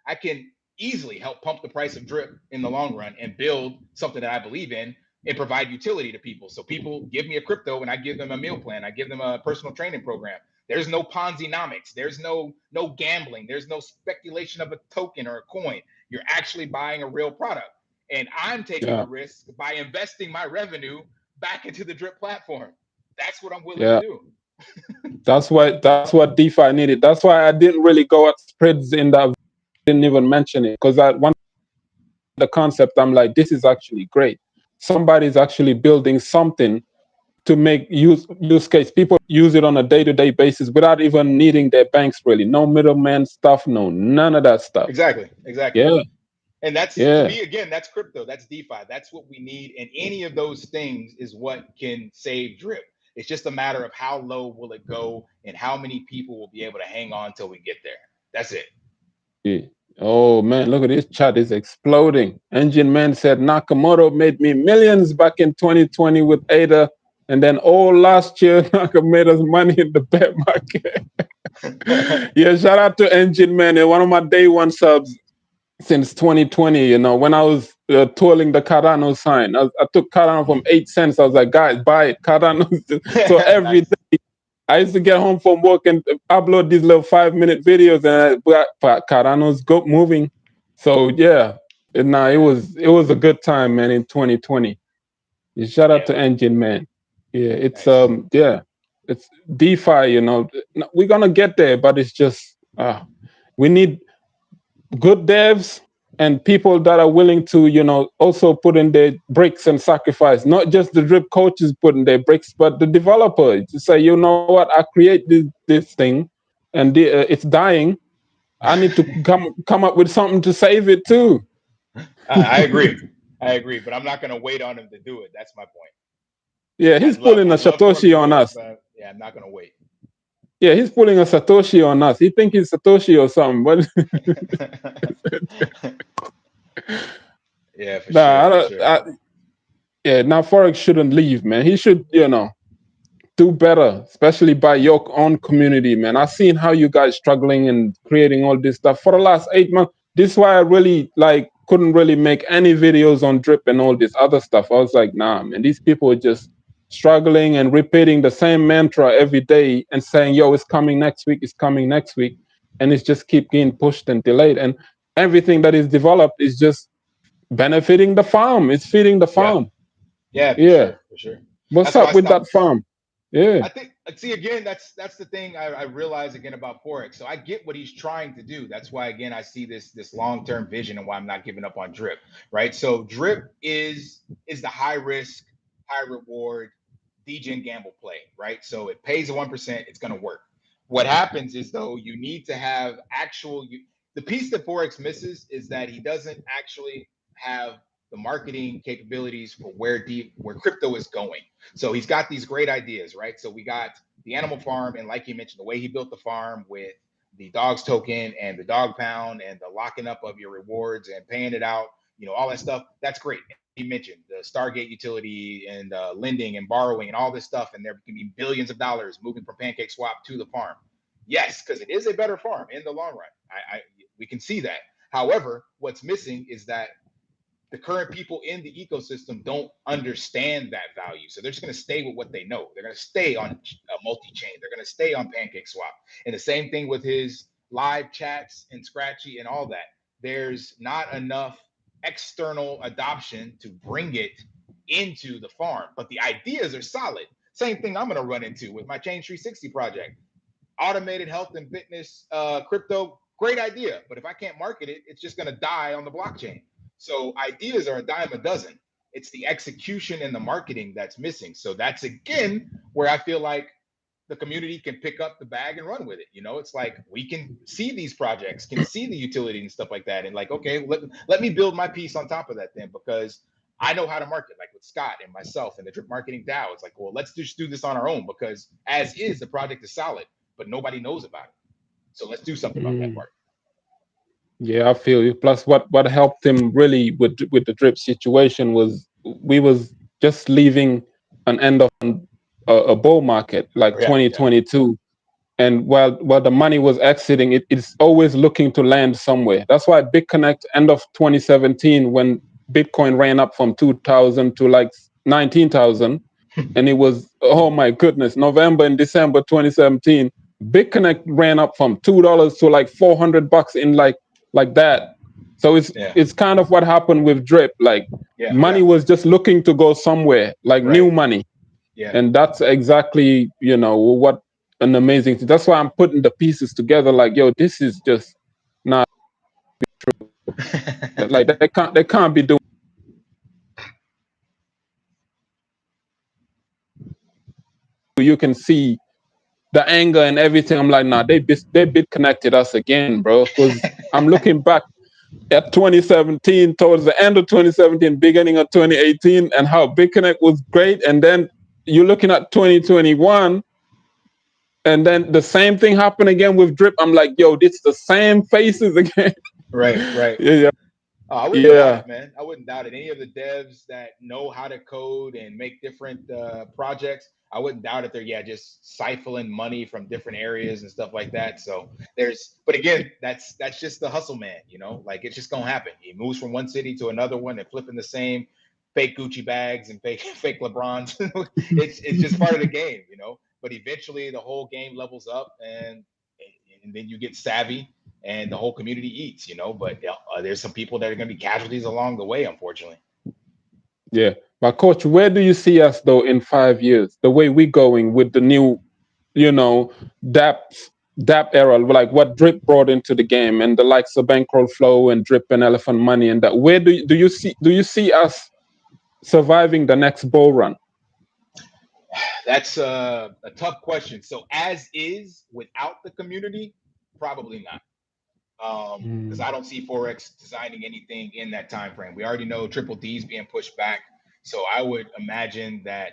I can easily help pump the price of drip in the long run and build something that I believe in and provide utility to people. So people give me a crypto and I give them a meal plan. I give them a personal training program. There's no Ponzi-nomics. There's no gambling. There's no speculation of a token or a coin. You're actually buying a real product. And I'm taking Yeah. a risk by investing my revenue back into the drip platform. That's what I'm willing to Yeah. do. That's what DeFi needed. That's why I didn't really go at spreads in that. Didn't even mention it because once I understand the concept, I'm like, this is actually great. Somebody's actually building something to make use case. People use it on a day-to-day basis without even needing their banks really. No middleman stuff, no none of that stuff. Exactly, exactly. Yeah, And that's, to yeah. me, again, that's crypto, that's DeFi. That's what we need. And any of those things is what can save drip. It's just a matter of how low will it go and how many people will be able to hang on till we get there. That's it. Yeah. Oh man, look at this chat is exploding. Engine Man said Nakamoto made me millions back in 2020 with ADA, and then all last year Naka made us money in the bear market. Yeah, shout out to Engine Man, one of my day one subs since 2020. You know, when I was twirling the Cardano sign, I took Cardano from 8 cents. I was like, guys, buy it, Cardano. So every Nice. day I used to get home from work and upload these little 5-minute videos, and Cardano's go moving. So yeah, Yeah. it was a good time, man. In 2020, shout out Yeah. to Engine Man. Yeah, it's Nice. it's DeFi. You know, we're gonna get there, but it's just we need good devs and people that are willing to, you know, also put in their bricks and sacrifice. Not just the drip coaches putting their bricks, but the developer to say, you know what, I create this thing, and it's dying. I need to come up with something to save it too. I agree. I agree, but I'm not going to wait on him to do it. That's my point. Yeah, he's pulling a I'd love for him to Satoshi on do it, us. but yeah, I'm not going to wait. Yeah, he's pulling a Satoshi on us. He think he's Satoshi or something, but Yeah, for sure, nah, for sure. yeah. Now forex shouldn't leave, man. He should, you know, do better, especially by your own community, man. I've seen how you guys struggling and creating all this stuff for the last 8 months. This is why I really like couldn't really make any videos on drip and all this other stuff. I was like, nah, man, these people are just struggling and repeating the same mantra every day and saying, yo, it's coming next week, it's coming next week. And it's just keep getting pushed and delayed. And everything that is developed is just benefiting the farm. It's feeding the Yeah, farm. yeah, for Yeah. sure, for sure. What's That's why I up with that stopped. farm? Yeah. I think, see, again, that's the thing I realize again about forex. So I get what he's trying to do. That's why again I see this long term vision and why I'm not giving up on drip. Right. So drip is the high risk, high reward DGen gamble play. Right. So it pays a 1%. It's going to work. What happens is though you need to have actual. The piece that forex misses is that he doesn't actually have the marketing capabilities for where crypto is going. So he's got these great ideas, right? So we got the animal farm, and like you mentioned, the way he built the farm with the dogs token and the dog pound and the locking up of your rewards and paying it out, all that stuff. That's great. He mentioned the Stargate utility and lending and borrowing and all this stuff, and there can be billions of dollars moving from Pancake Swap to the farm. Yes, because it is a better farm in the long run. We can see that. However, what's missing is that the current people in the ecosystem don't understand that value. So they're just going to stay with what they know. They're going to stay on multi-chain. They're going to stay on Pancake Swap. And the same thing with his live chats and Scratchy and all that. There's not enough external adoption to bring it into the farm, but the ideas are solid. Same thing I'm going to run into with my Change 360 project. Automated health and fitness crypto, great idea. But if I can't market it, it's just going to die on the blockchain. So ideas are a dime a dozen. It's the execution and the marketing that's missing. So that's again where I feel like the community can pick up the bag and run with it. It's like we can see these projects, can see the utility and stuff like that. And like, okay, let me build my piece on top of that then, because I know how to market, like with Scott and myself and the Drip Marketing DAO. It's like, well, let's just do this on our own, because as is, the project is solid, but nobody knows about it. So let's do something about that Mm. part. Yeah, I feel you. Plus, what helped him really with the drip situation was we was just leaving an end of a bull market like Yeah, yeah, 2022, and while the money was exiting, it's always looking to land somewhere. That's why BitConnect end of 2017, when Bitcoin ran up from 2,000 to like 19,000, and it was, oh my goodness, November and December 2017, BitConnect ran up from $2 to like $400 in like that. So yeah, it's kind of what happened with drip. Like Yeah, Money yeah, was just looking to go somewhere, like right. new money. Yeah. And that's exactly, what an amazing thing. That's why I'm putting the pieces together. Like, yo, this is just not like they can't be doing. You can see the anger and everything. I'm like, nah, they bit connected us again, bro. Because I'm looking back at 2017, towards the end of 2017, beginning of 2018, and how BitConnect was great. And then you're looking at 2021, and then the same thing happened again with Drip. I'm like, yo, it's the same faces again. Right, right. Yeah, I wouldn't doubt yeah, it, man. I wouldn't doubt it. Any of the devs that know how to code and make different projects, I wouldn't doubt it. They're just siphoning money from different areas and stuff like that. So but again, that's just the hustle, man. Like it's just gonna happen. He moves from one city to another one and flipping the same fake Gucci bags and fake fake LeBrons. It's just part of the game. But eventually, the whole game levels up, and then you get savvy and the whole community eats. But there's some people that are going to be casualties along the way, unfortunately. yeah. But coach, where do you see us though in 5 years? The way we're going with the new, you know, DAP DAP era, like what Drip brought into the game, and the likes of Bankroll Flow and Drip and Elephant Money, and that. Where do you see us surviving the next bull run? That's a tough question. So as is without the community, probably not. Because I don't see forex designing anything in that time frame. We already know triple D's being pushed back, so I would imagine that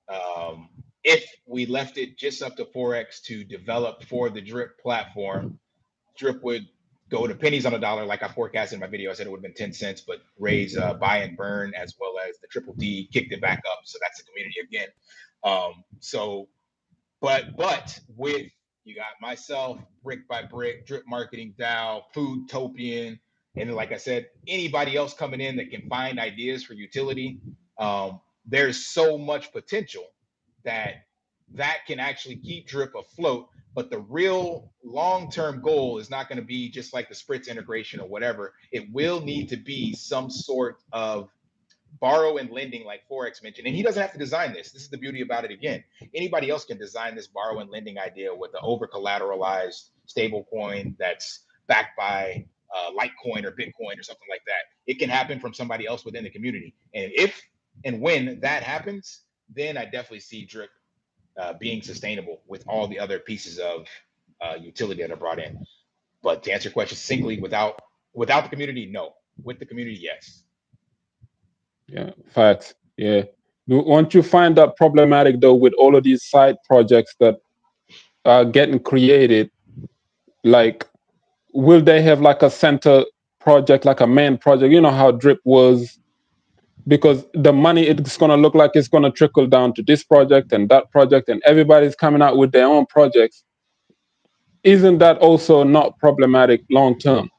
um, if we left it just up to forex to develop for the Drip platform, Drip would go to pennies on a dollar, like I forecasted in my video. I said it would have been 10 cents, but raise buy and burn as well as the triple D kicked it back up. So that's the community again. So but with you got myself, Brick by Brick, Drip Marketing DAO, Food Topian, and like I said, anybody else coming in that can find ideas for utility. There's so much potential that can actually keep Drip afloat. But the real long-term goal is not going to be just like the Spritz integration or whatever. It will need to be some sort of borrow and lending like forex mentioned, and he doesn't have to design this is the beauty about it. Again, anybody else can design this borrow and lending idea with the over collateralized stable coin that's backed by Litecoin or Bitcoin or something like that. It can happen from somebody else within the community, and if and when that happens, then I definitely see Drip being sustainable with all the other pieces of utility that are brought in. But to answer your question succinctly, without the community, no. With the community, yes. Yeah, facts. Yeah. Won't you find that problematic though with all of these side projects that are getting created? Like, will they have like a center project, like a main project? You know how Drip was, because the money, it's gonna look like it's gonna trickle down to this project and that project, and everybody's coming out with their own projects. Isn't that also not problematic long term?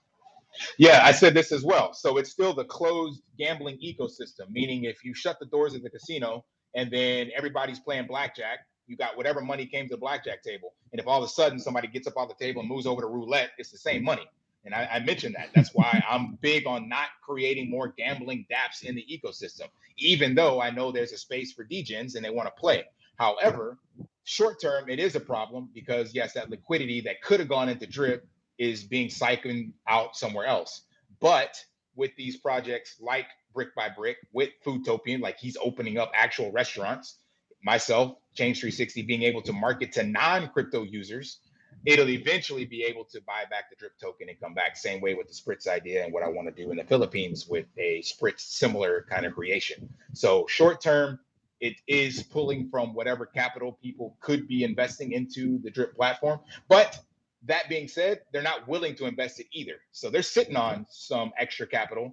Yeah, I said this as well. So it's still the closed gambling ecosystem, meaning if you shut the doors of the casino and then everybody's playing blackjack, you got whatever money came to the blackjack table. And if all of a sudden somebody gets up off the table and moves over to roulette, it's the same money. And I mentioned that. That's why I'm big on not creating more gambling dApps in the ecosystem, even though I know there's a space for degens and they want to play. However, short term, it is a problem because, yes, that liquidity that could have gone into Drip is being cycled out somewhere else. But with these projects like Brick by Brick, with Foodtopian, like he's opening up actual restaurants, myself, Change 360, being able to market to non-crypto users, it'll eventually be able to buy back the Drip token and come back. Same way with the Spritz idea and what I want to do in the Philippines with a Spritz similar kind of creation. So short term, it is pulling from whatever capital people could be investing into the Drip platform. But that being said, they're not willing to invest it either. So they're sitting on some extra capital,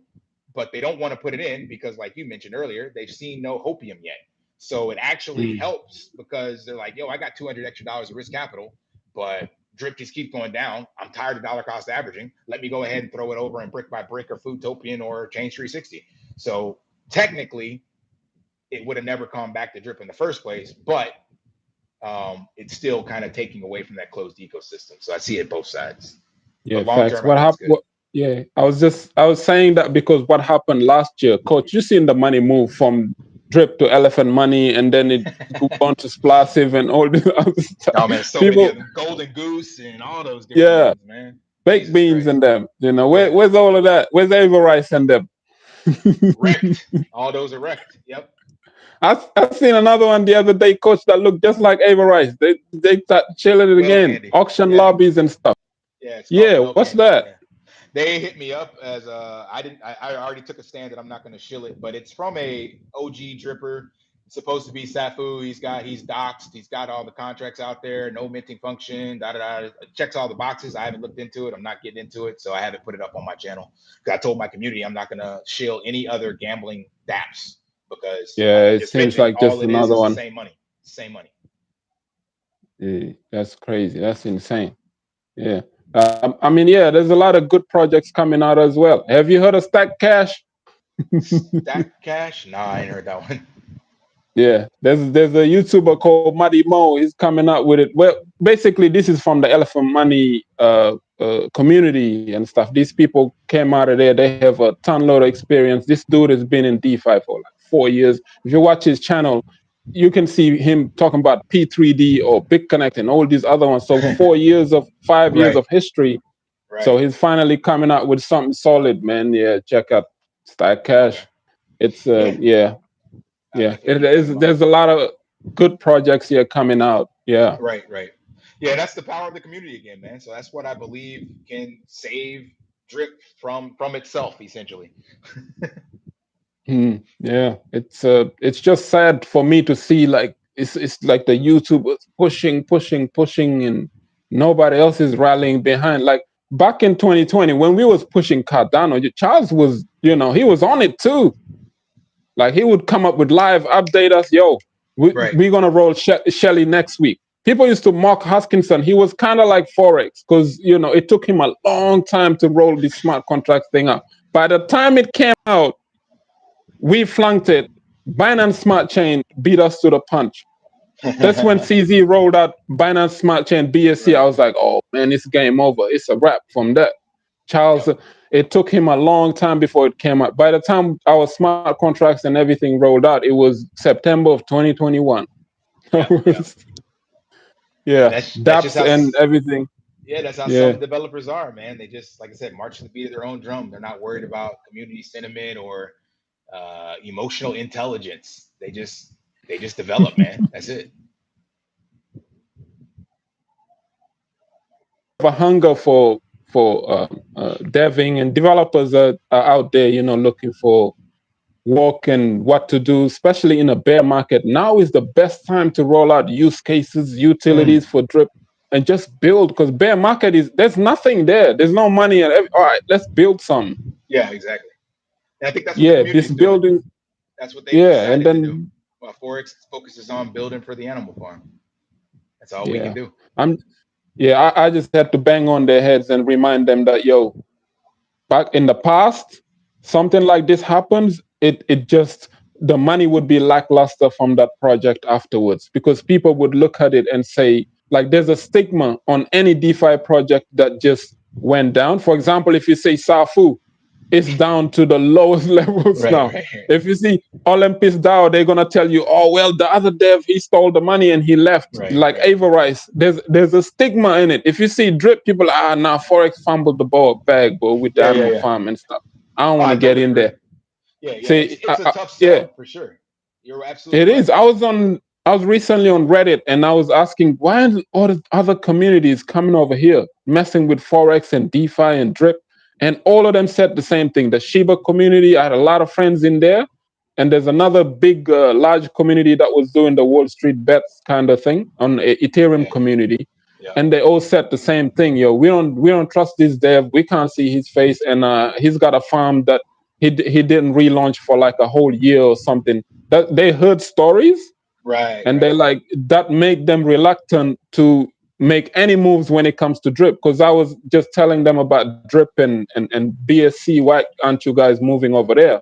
but they don't want to put it in because, like you mentioned earlier, they've seen no hopium yet. So it actually Mm. helps because they're like, yo, I got $200 extra of risk capital, but Drip just keeps going down. I'm tired of dollar cost averaging. Let me go ahead and throw it over in Brick by Brick or Foodtopian or Change 360. So technically, it would have never come back to Drip in the first place, but it's still kind of taking away from that closed ecosystem. So I see it both sides. Yeah, But long facts. term, I think it's good. Yeah, I was saying that because what happened last year, coach, you seen the money move from drip to elephant money, and then it moved on to splasive and all this other stuff. Oh man, so many of People, them. Golden Goose and all those different yeah, ones, man. baked Jesus beans Christ. and them. Yeah. Where's all of that? Where's Ava Rice and them? Wrecked. All those are wrecked. Yep. I seen another one the other day, coach, that looked just like Ava Rice. They start chilling it Well again, candy. auction Yeah. lobbies and stuff. Yeah. It's called Yeah, well what's candy. that? Yeah. They hit me up as I didn't I already took a stand that I'm not going to shill it, but it's from a OG dripper. It's supposed to be Safu. He's doxed. He's got all the contracts out there. No minting function. Da da da. Checks all the boxes. I haven't looked into it. I'm not getting into it, so I haven't put it up on my channel. Because I told my community I'm not going to shill any other gambling dApps because, like Yeah, I it just seems mentioned, like all just it another is the one. same money. Same money. Yeah, that's crazy. That's insane. Yeah. I mean, yeah, there's a lot of good projects coming out as well. Have you heard of Stack Cash? Stack Cash? Nah, I ain't heard that one. Yeah, there's a YouTuber called Muddy Mo. He's coming out with it. Well, basically, this is from the Elephant Money community and stuff. These people came out of there. They have a ton load of experience. This dude has been in DeFi for like 4 years. If you watch his channel, you can see him talking about P3D or Big Connect and all these other ones. So 4 years of 5 years Right, of history. So right. he's finally coming out with something solid, man. Yeah, check out Stack Okay. Cash. It's Yeah, yeah, I'll yeah. definitely keep that in mind. There's a lot of good projects here coming out. Yeah. Right, right. Yeah, that's the power of the community again, man. So that's what I believe can save drip from itself, essentially. Yeah. It's just sad for me to see like it's like the YouTubers pushing, and nobody else is rallying behind. Like back in 2020 when we was pushing Cardano, Charles was, he was on it too. Like he would come up with live update us, yo, Right. we're gonna roll Shelly next week. People used to mock Huskinson. He was kind of like forex because it took him a long time to roll this smart contract thing out. By the time it came out, we flunked it. Binance Smart Chain beat us to the punch. That's when CZ rolled out Binance Smart Chain BSC. I Right. was like, oh man, it's game over. It's a wrap from that. Charles, Yep. it took him a long time before it came out. By the time our smart contracts and everything rolled out, it was September of 2021. Yep. Yep. And Yeah, that's just DApps how and everything. yeah, that's how Yeah. some developers are, man. They just, like I said, march to the beat of their own drum. They're not worried about community sentiment or emotional intelligence. They just develop, man. That's it. Have a hunger for deving, and developers are out there, looking for work and what to do, especially in a bear market. Now is the best time to roll out use cases, Mm. utilities for drip, and just build. Because bear market there's nothing there. There's no money. And all right, let's build some. Yeah, exactly. And I think that's what the Yeah, community this is doing. building. That's what they've Yeah, and decided to do. then Well, Forex focuses on building for the animal farm. That's all we can yeah, do. I'm. Yeah, I just had to bang on their heads and remind them that, yo, back in the past, something like this happens, it just, the money would be lackluster from that project afterwards, because people would look at it and say, like, there's a stigma on any DeFi project that just went down. For example, if you say Safu, it's down to the lowest levels Right, now. right, If you see Olympus DAO, they're gonna tell you, oh well, the other dev, he stole the money and he left. right, Like right. Ava Rice, there's a stigma in it. If you see drip, people now Forex fumbled the ball bag, bro, with the Yeah, yeah, animal yeah. farm and stuff. I don't Oh, want I to get totally in agree. there. Yeah, yeah. It's See, it's a tough yeah, sell for sure. You're absolutely it is. right. I was recently on Reddit and I was asking, why aren't all the other communities coming over here messing with Forex and DeFi and drip? And all of them said the same thing. The Shiba community, I had a lot of friends in there. And there's another big, large community that was doing the Wall Street bets kind of thing on Ethereum Yeah, community. yeah. And they all said the same thing. Yo, we don't trust this dev. We can't see his face. And he's got a farm that he didn't relaunch for like a whole year or something. That they heard stories, Right, and they right. like that make them reluctant to make any moves when it comes to drip. Because I was just telling them about drip and BSC. Why aren't you guys moving over there?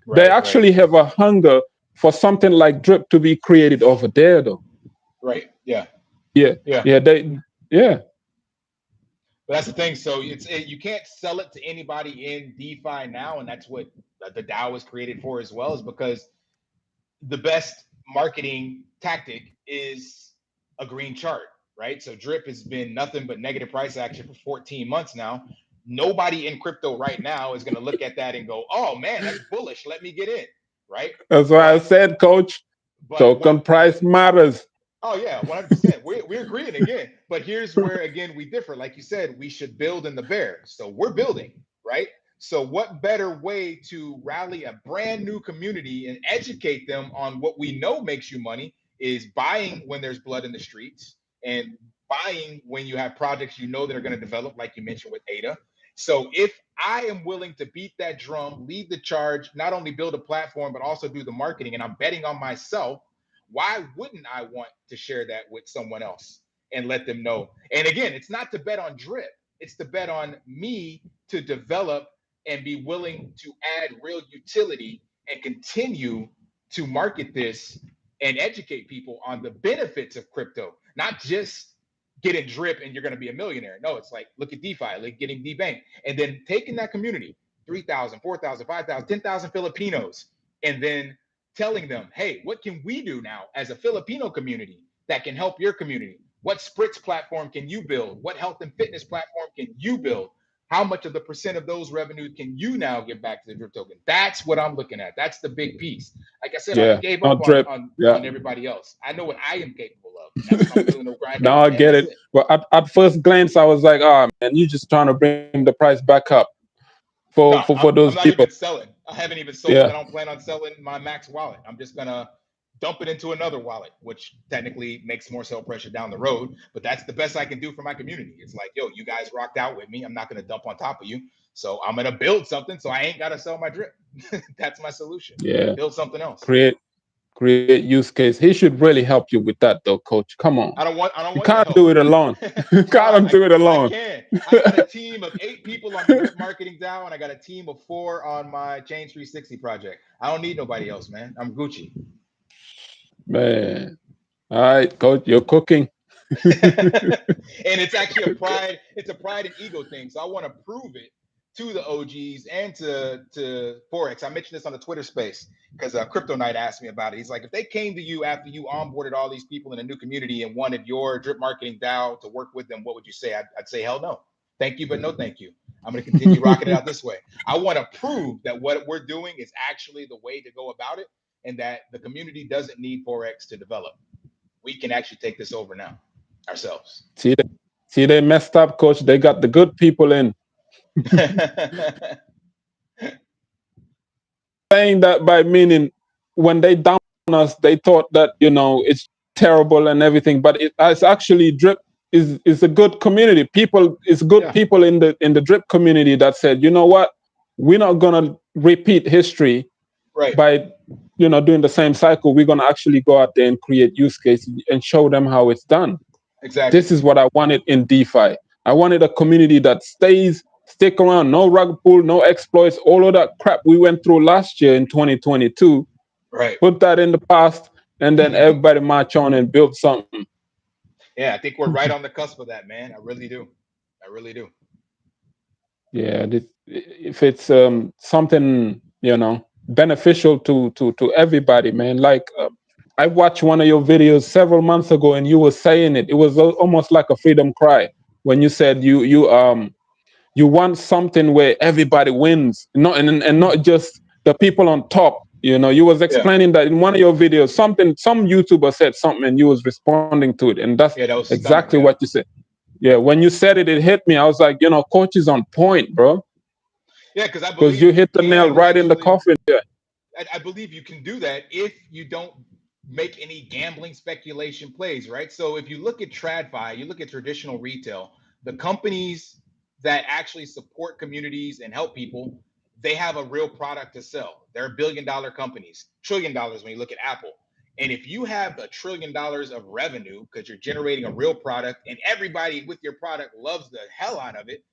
They Right, right, actually have a hunger for something like drip to be created over there, though. right. Yeah, Yeah, yeah. yeah, yeah. But that's the thing. So you can't sell it to anybody in DeFi now, and that's what the DAO was created for as well. Is because the best marketing tactic is a green chart, right? So Drip has been nothing but negative price action for 14 months now. Nobody in crypto right now is going to look at that and go, "Oh man, that's bullish. Let me get in." Right? That's why I But said, Coach, but what token price matters. Oh yeah, 100%. We're agreeing again, but here's where again we differ. Like you said, we should build in the bear. So we're building, right? So what better way to rally a brand new community and educate them on what we know makes you money is buying when there's blood in the streets and buying when you have projects you know that are going to develop, like you mentioned with Ada. So if I am willing to beat that drum, lead the charge, not only build a platform but also do the marketing, and I'm betting on myself, why wouldn't I want to share that with someone else and let them know? And again, it's not to bet on Drip, it's to bet on me to develop and be willing to add real utility and continue to market this and educate people on the benefits of crypto, not just getting Drip and you're going to be a millionaire. No, it's like, look at DeFi, like getting debanked, and then taking that community, 3,000, 4,000, 5,000, 10,000 Filipinos, and then telling them, hey, what can we do now as a Filipino community that can help your community? What spritz platform can you build? What health and fitness platform can you build? How much of the percent of those revenues can you now give back to the Drip token? That's what I'm looking at. That's the big piece. Like I said, I Yeah, gave up not drip. Yeah. on everybody else. I know what I am capable of, and that's what I'm willing to grind Now out, I man. get That's it. it. Well, at first glance, I was like, "Ah, man, you just trying to bring the price back up No, for those I'm not people." even selling. I haven't even sold, Yeah, and I don't plan on selling my Max wallet. I'm just gonna dump it into another wallet, which technically makes more sell pressure down the road. But that's the best I can do for my community. It's like, yo, you guys rocked out with me. I'm not gonna dump on top of you. So I'm gonna build something so I ain't gotta sell my Drip. That's my solution. yeah. Build something else. Create use case. He should really help you with that, though, Coach. Come on, I don't you want your can't help. do it alone. You can't do it I alone. can. I got a team of 8 people on the Drip Marketing DAO, and I got a team of 4 on my Change 360 project. I don't need nobody else, man. I'm Gucci. Man, all right, Coach, you're cooking. And it's actually it's a pride and ego thing. So I want to prove it to the OGs and to forex. I mentioned this on the Twitter space because Crypto Knight asked me about it. He's like, if they came to you after you onboarded all these people in a new community and wanted your Drip Marketing DAO to work with them, what would you say? I'd say hell no, thank you, but no thank you. I'm going to continue rocking it out this way. I want to prove that what we're doing is actually the way to go about it, and that the community doesn't need forex to develop. We can actually take this over now ourselves. see, they, see, they messed up, Coach. They got the good people in. Saying that by meaning when they down us, they thought that it's terrible and everything, but it's actually drip is a good community. People, it's good Yeah, people in the drip community that said, you know what, we're not gonna repeat history right. by doing the same cycle. We're gonna actually go out there and create use cases and show them how it's done. Exactly. This is what I wanted in DeFi. I wanted a community that stick around, no rug pull, no exploits, all of that crap we went through last year in 2022. Right. Put that in the past, and then everybody march on and build something. Yeah, I think we're right on the cusp of that, man. I really do. I really do. Yeah, if it's something beneficial to everybody, man. Like I watched one of your videos several months ago, and you were saying it. It was almost like a freedom cry when you said you want something where everybody wins, not and not just the people on top. You was Yeah. explaining that in one of your videos. Some YouTuber said something, and you was responding to it, and that's Yeah, that was exactly stunning. what Yeah. you said. Yeah, when you said it, it hit me. I was like, coach is on point, bro, Yeah, because I because believe you you hit the nail can right in the actually coffin there. I believe you can do that if you don't make any gambling speculation plays, right? So if you look at TradFi, you look at traditional retail, the companies that actually support communities and help people, they have a real product to sell. They're billion-dollar companies, $1 trillion when you look at Apple. And if you have $1 trillion of revenue because you're generating a real product and everybody with your product loves the hell out of it,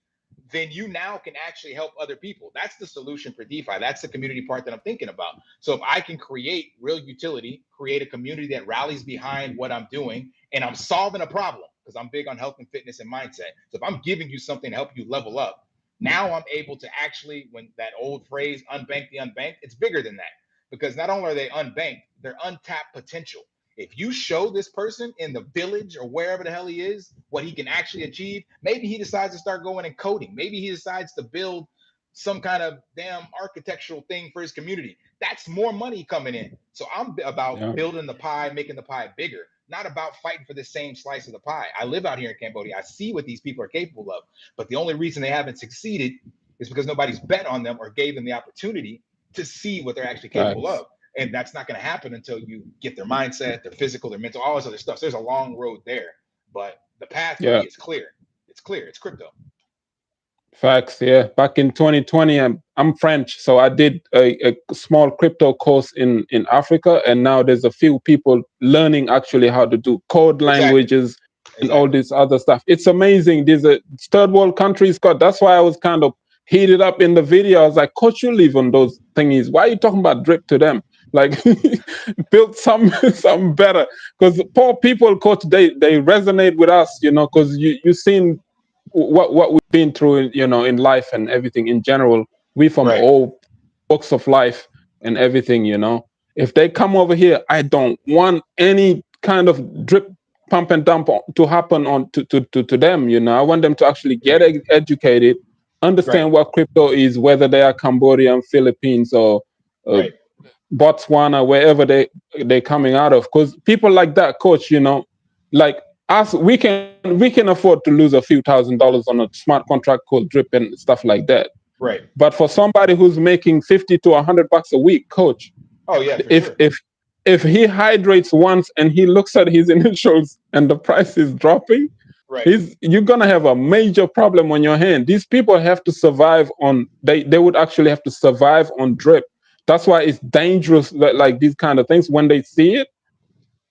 then you now can actually help other people. That's the solution for DeFi. That's the community part that I'm thinking about. So if I can create real utility, create a community that rallies behind what I'm doing, and I'm solving a problem, because I'm big on health and fitness and mindset. So if I'm giving you something to help you level up, now I'm able to actually, when that old phrase, unbank the unbanked, it's bigger than that. Because not only are they unbanked, they're untapped potential. If you show this person in the village or wherever the hell he is what he can actually achieve, maybe he decides to start going and coding. Maybe he decides to build some kind of damn architectural thing for his community. That's more money coming in. So I'm about Yeah. building the pie, making the pie bigger, not about fighting for the same slice of the pie. I live out here in Cambodia. I see what these people are capable of. But the only reason they haven't succeeded is because nobody's bet on them or gave them the opportunity to see what they're actually capable Facts. of. And that's not going to happen until you get their mindset, their physical, their mental, all this other stuff. So there's a long road there. But the path for me Yeah. is clear. It's clear. It's crypto. Facts, yeah. Back in 2020, I'm French, so I did a small crypto course in Africa, and now there's a few people learning actually how to do code Exactly. languages and all Exactly. this other stuff. It's amazing. These are third world countries, Scott. That's why I was kind of heated up in the video. I was like, Coach, you live on those thingies. Why are you talking about drip to them? Like, build some better. Because poor people, Coach, they resonate with us, because you seen what we've been through, in life and everything in general. We from Right. all walks of life and everything. If they come over here, I don't want any kind of drip pump and dump to happen on to them. I want them to actually get Right. educated, Right. understand what crypto is, whether they are Cambodian, Philippines, or uh, Right. Botswana, wherever they're coming out of. Because people like that, coach, like us, we can afford to lose a few $1,000s on a smart contract called drip and stuff like that. Right. But for somebody who's making 50 to $100 a week, coach, Oh yeah, for if sure. if if he hydrates once and he looks at his initials and the price is dropping, Right. you're gonna have a major problem on your hand. These people have to survive on they would actually have to survive on drip. That's why it's dangerous that, like, these kind of things when they see it,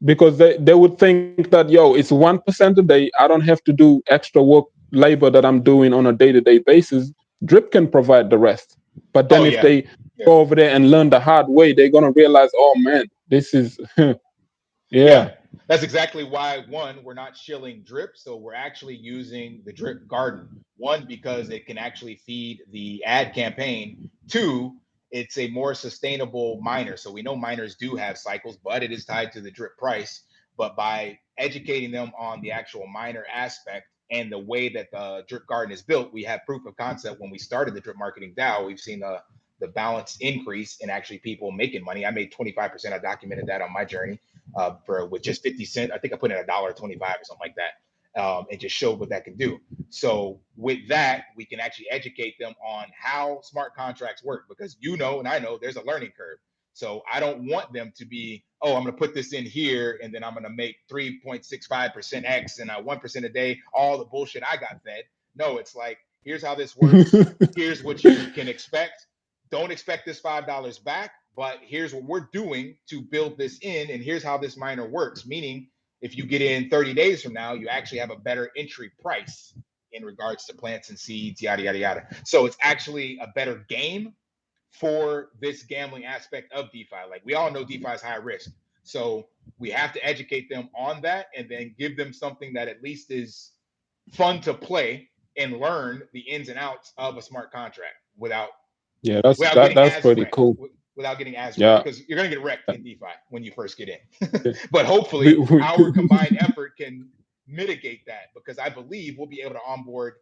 because they would think that, yo, it's 1% a day. I don't have to do extra work labor that I'm doing on a day-to-day basis. Drip can provide the rest. But Oh then if yeah. they Yeah. go over there and learn the hard way, they're gonna realize, oh man, this is Yeah, yeah. that's exactly why, one, we're not shilling drip, so we're actually using the drip garden. One, because it can actually feed the ad campaign. Two, it's a more sustainable miner. So we know miners do have cycles, but it is tied to the drip price. But by educating them on the actual miner aspect and the way that the drip garden is built, we have proof of concept. When we started the drip marketing DAO, we've seen the balance increase in actually people making money. I made 25%. I documented that on my journey for with just 50 cents. I think I put in $1.25 or something like that, and just showed what that can do. So with that, we can actually educate them on how smart contracts work, because and I know there's a learning curve. So I don't want them to be, oh, I'm going to put this in here and then I'm going to make 3.65% X and 1% a day, all the bullshit I got fed. No, it's like, here's how this works. Here's what you can expect. Don't expect this $5 back, but here's what we're doing to build this in, and here's how this miner works. Meaning, if you get in 30 days from now, you actually have a better entry price in regards to plants and seeds, yada, yada, yada. So it's actually a better game for this gambling aspect of DeFi. Like, we all know DeFi is high risk. So we have to educate them on that and then give them something that at least is fun to play and learn the ins and outs of a smart contract Yeah, that's without that getting that's as pretty wrecked. cool. Without getting as wrecked, Yeah. because you're going to get wrecked in DeFi when you first get in. Yeah. But We, hopefully, we, our combined effort can mitigate that, because I believe we'll be able to onboard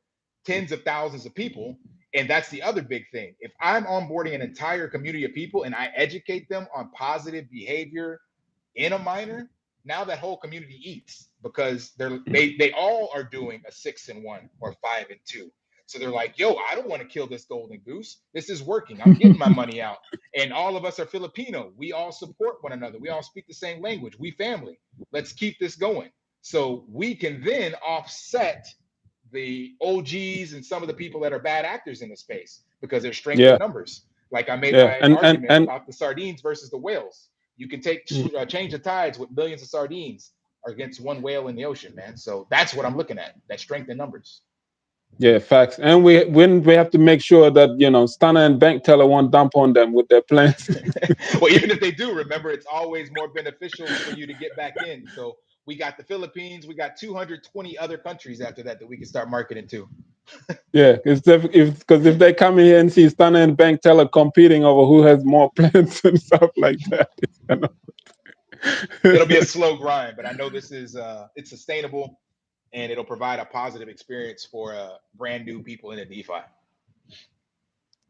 tens of thousands of people. And that's the other big thing. If I'm onboarding an entire community of people and I educate them on positive behavior in a miner, now that whole community eats, because they all are doing a 6-1 or 5-2. So they're like, yo, I don't want to kill this golden goose. This is working. I'm getting my money out. And all of us are Filipino. We all support one another. We all speak the same language. We family. Let's keep this going. So we can then offset the OGs and some of the people that are bad actors in the space, because there's strength in yeah, numbers. Like I made yeah, my and argument and about the sardines versus the whales. You can mm, change the tides with millions of sardines against one whale in the ocean, man. So that's what I'm looking at. That strength in numbers. yeah, facts. And we have to make sure that, Stunner and Bank Teller won't dump on them with their plans. Well, even if they do, remember, it's always more beneficial for you to get back in. So we got the Philippines, we got 220 other countries after that that we can start marketing to. Yeah, because if they come in here and see Stunner and Bank Teller competing over who has more plants and stuff like that, it's kind It'll be a of slow grind, but I know this is it's sustainable and it'll provide a positive experience for brand new people in the DeFi.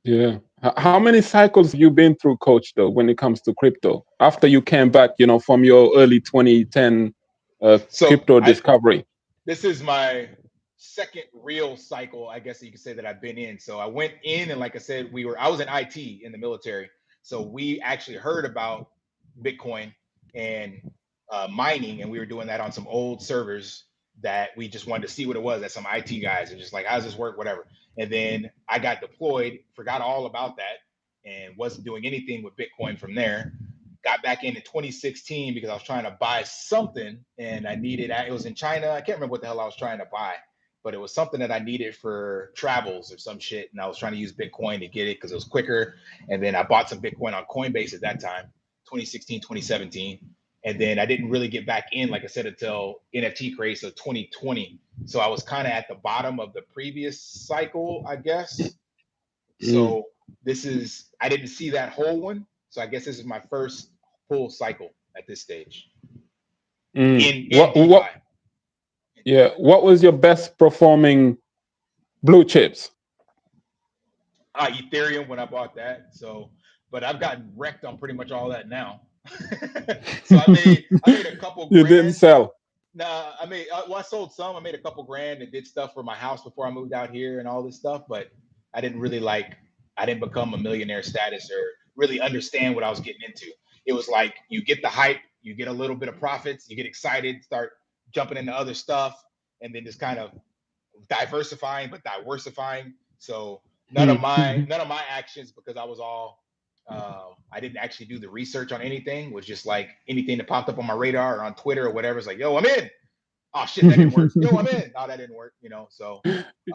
yeah. How many cycles have you been through, Coach? Though, when it comes to crypto, after you came back, from your early 2010 So crypto I discovery. this is my second real cycle, I guess you could say, that I've been in. So I went in, and like I said, I was in IT in the military, so we actually heard about Bitcoin and mining, and we were doing that on some old servers that we just wanted to see what it was. As some IT guys, and just like, how does this work, whatever. And then I got deployed, forgot all about that, and wasn't doing anything with Bitcoin from there. Got back in 2016 because I was trying to buy something and I needed it was in China. I can't remember what the hell I was trying to buy, but it was something that I needed for travels or some shit. And I was trying to use Bitcoin to get it because it was quicker. And then I bought some Bitcoin on Coinbase at that time, 2016, 2017. And then I didn't really get back in, like I said, until NFT craze of 2020. So I was kind of at the bottom of the previous cycle, I guess. So I didn't see that whole one. So I guess this is my first full cycle at this stage in DeFi. Yeah, what was your best performing blue chips? Ethereum when I bought that. So, but I've gotten wrecked on pretty much all that now. So I made a couple You grand. didn't sell. Nah, I sold some. I made a couple grand and did stuff for my house before I moved out here and all this stuff. But I didn't really I didn't become a millionaire status or really understand what I was getting into. It was like you get the hype, you get a little bit of profits, you get excited, start jumping into other stuff, and then just kind of diversifying but diversifying. So none of my actions, because I was all I didn't actually do the research on anything, was just like anything that popped up on my radar or on Twitter or whatever. It's like, yo, I'm in. Oh shit, that didn't work. Yo, I'm in. Oh, that didn't work. So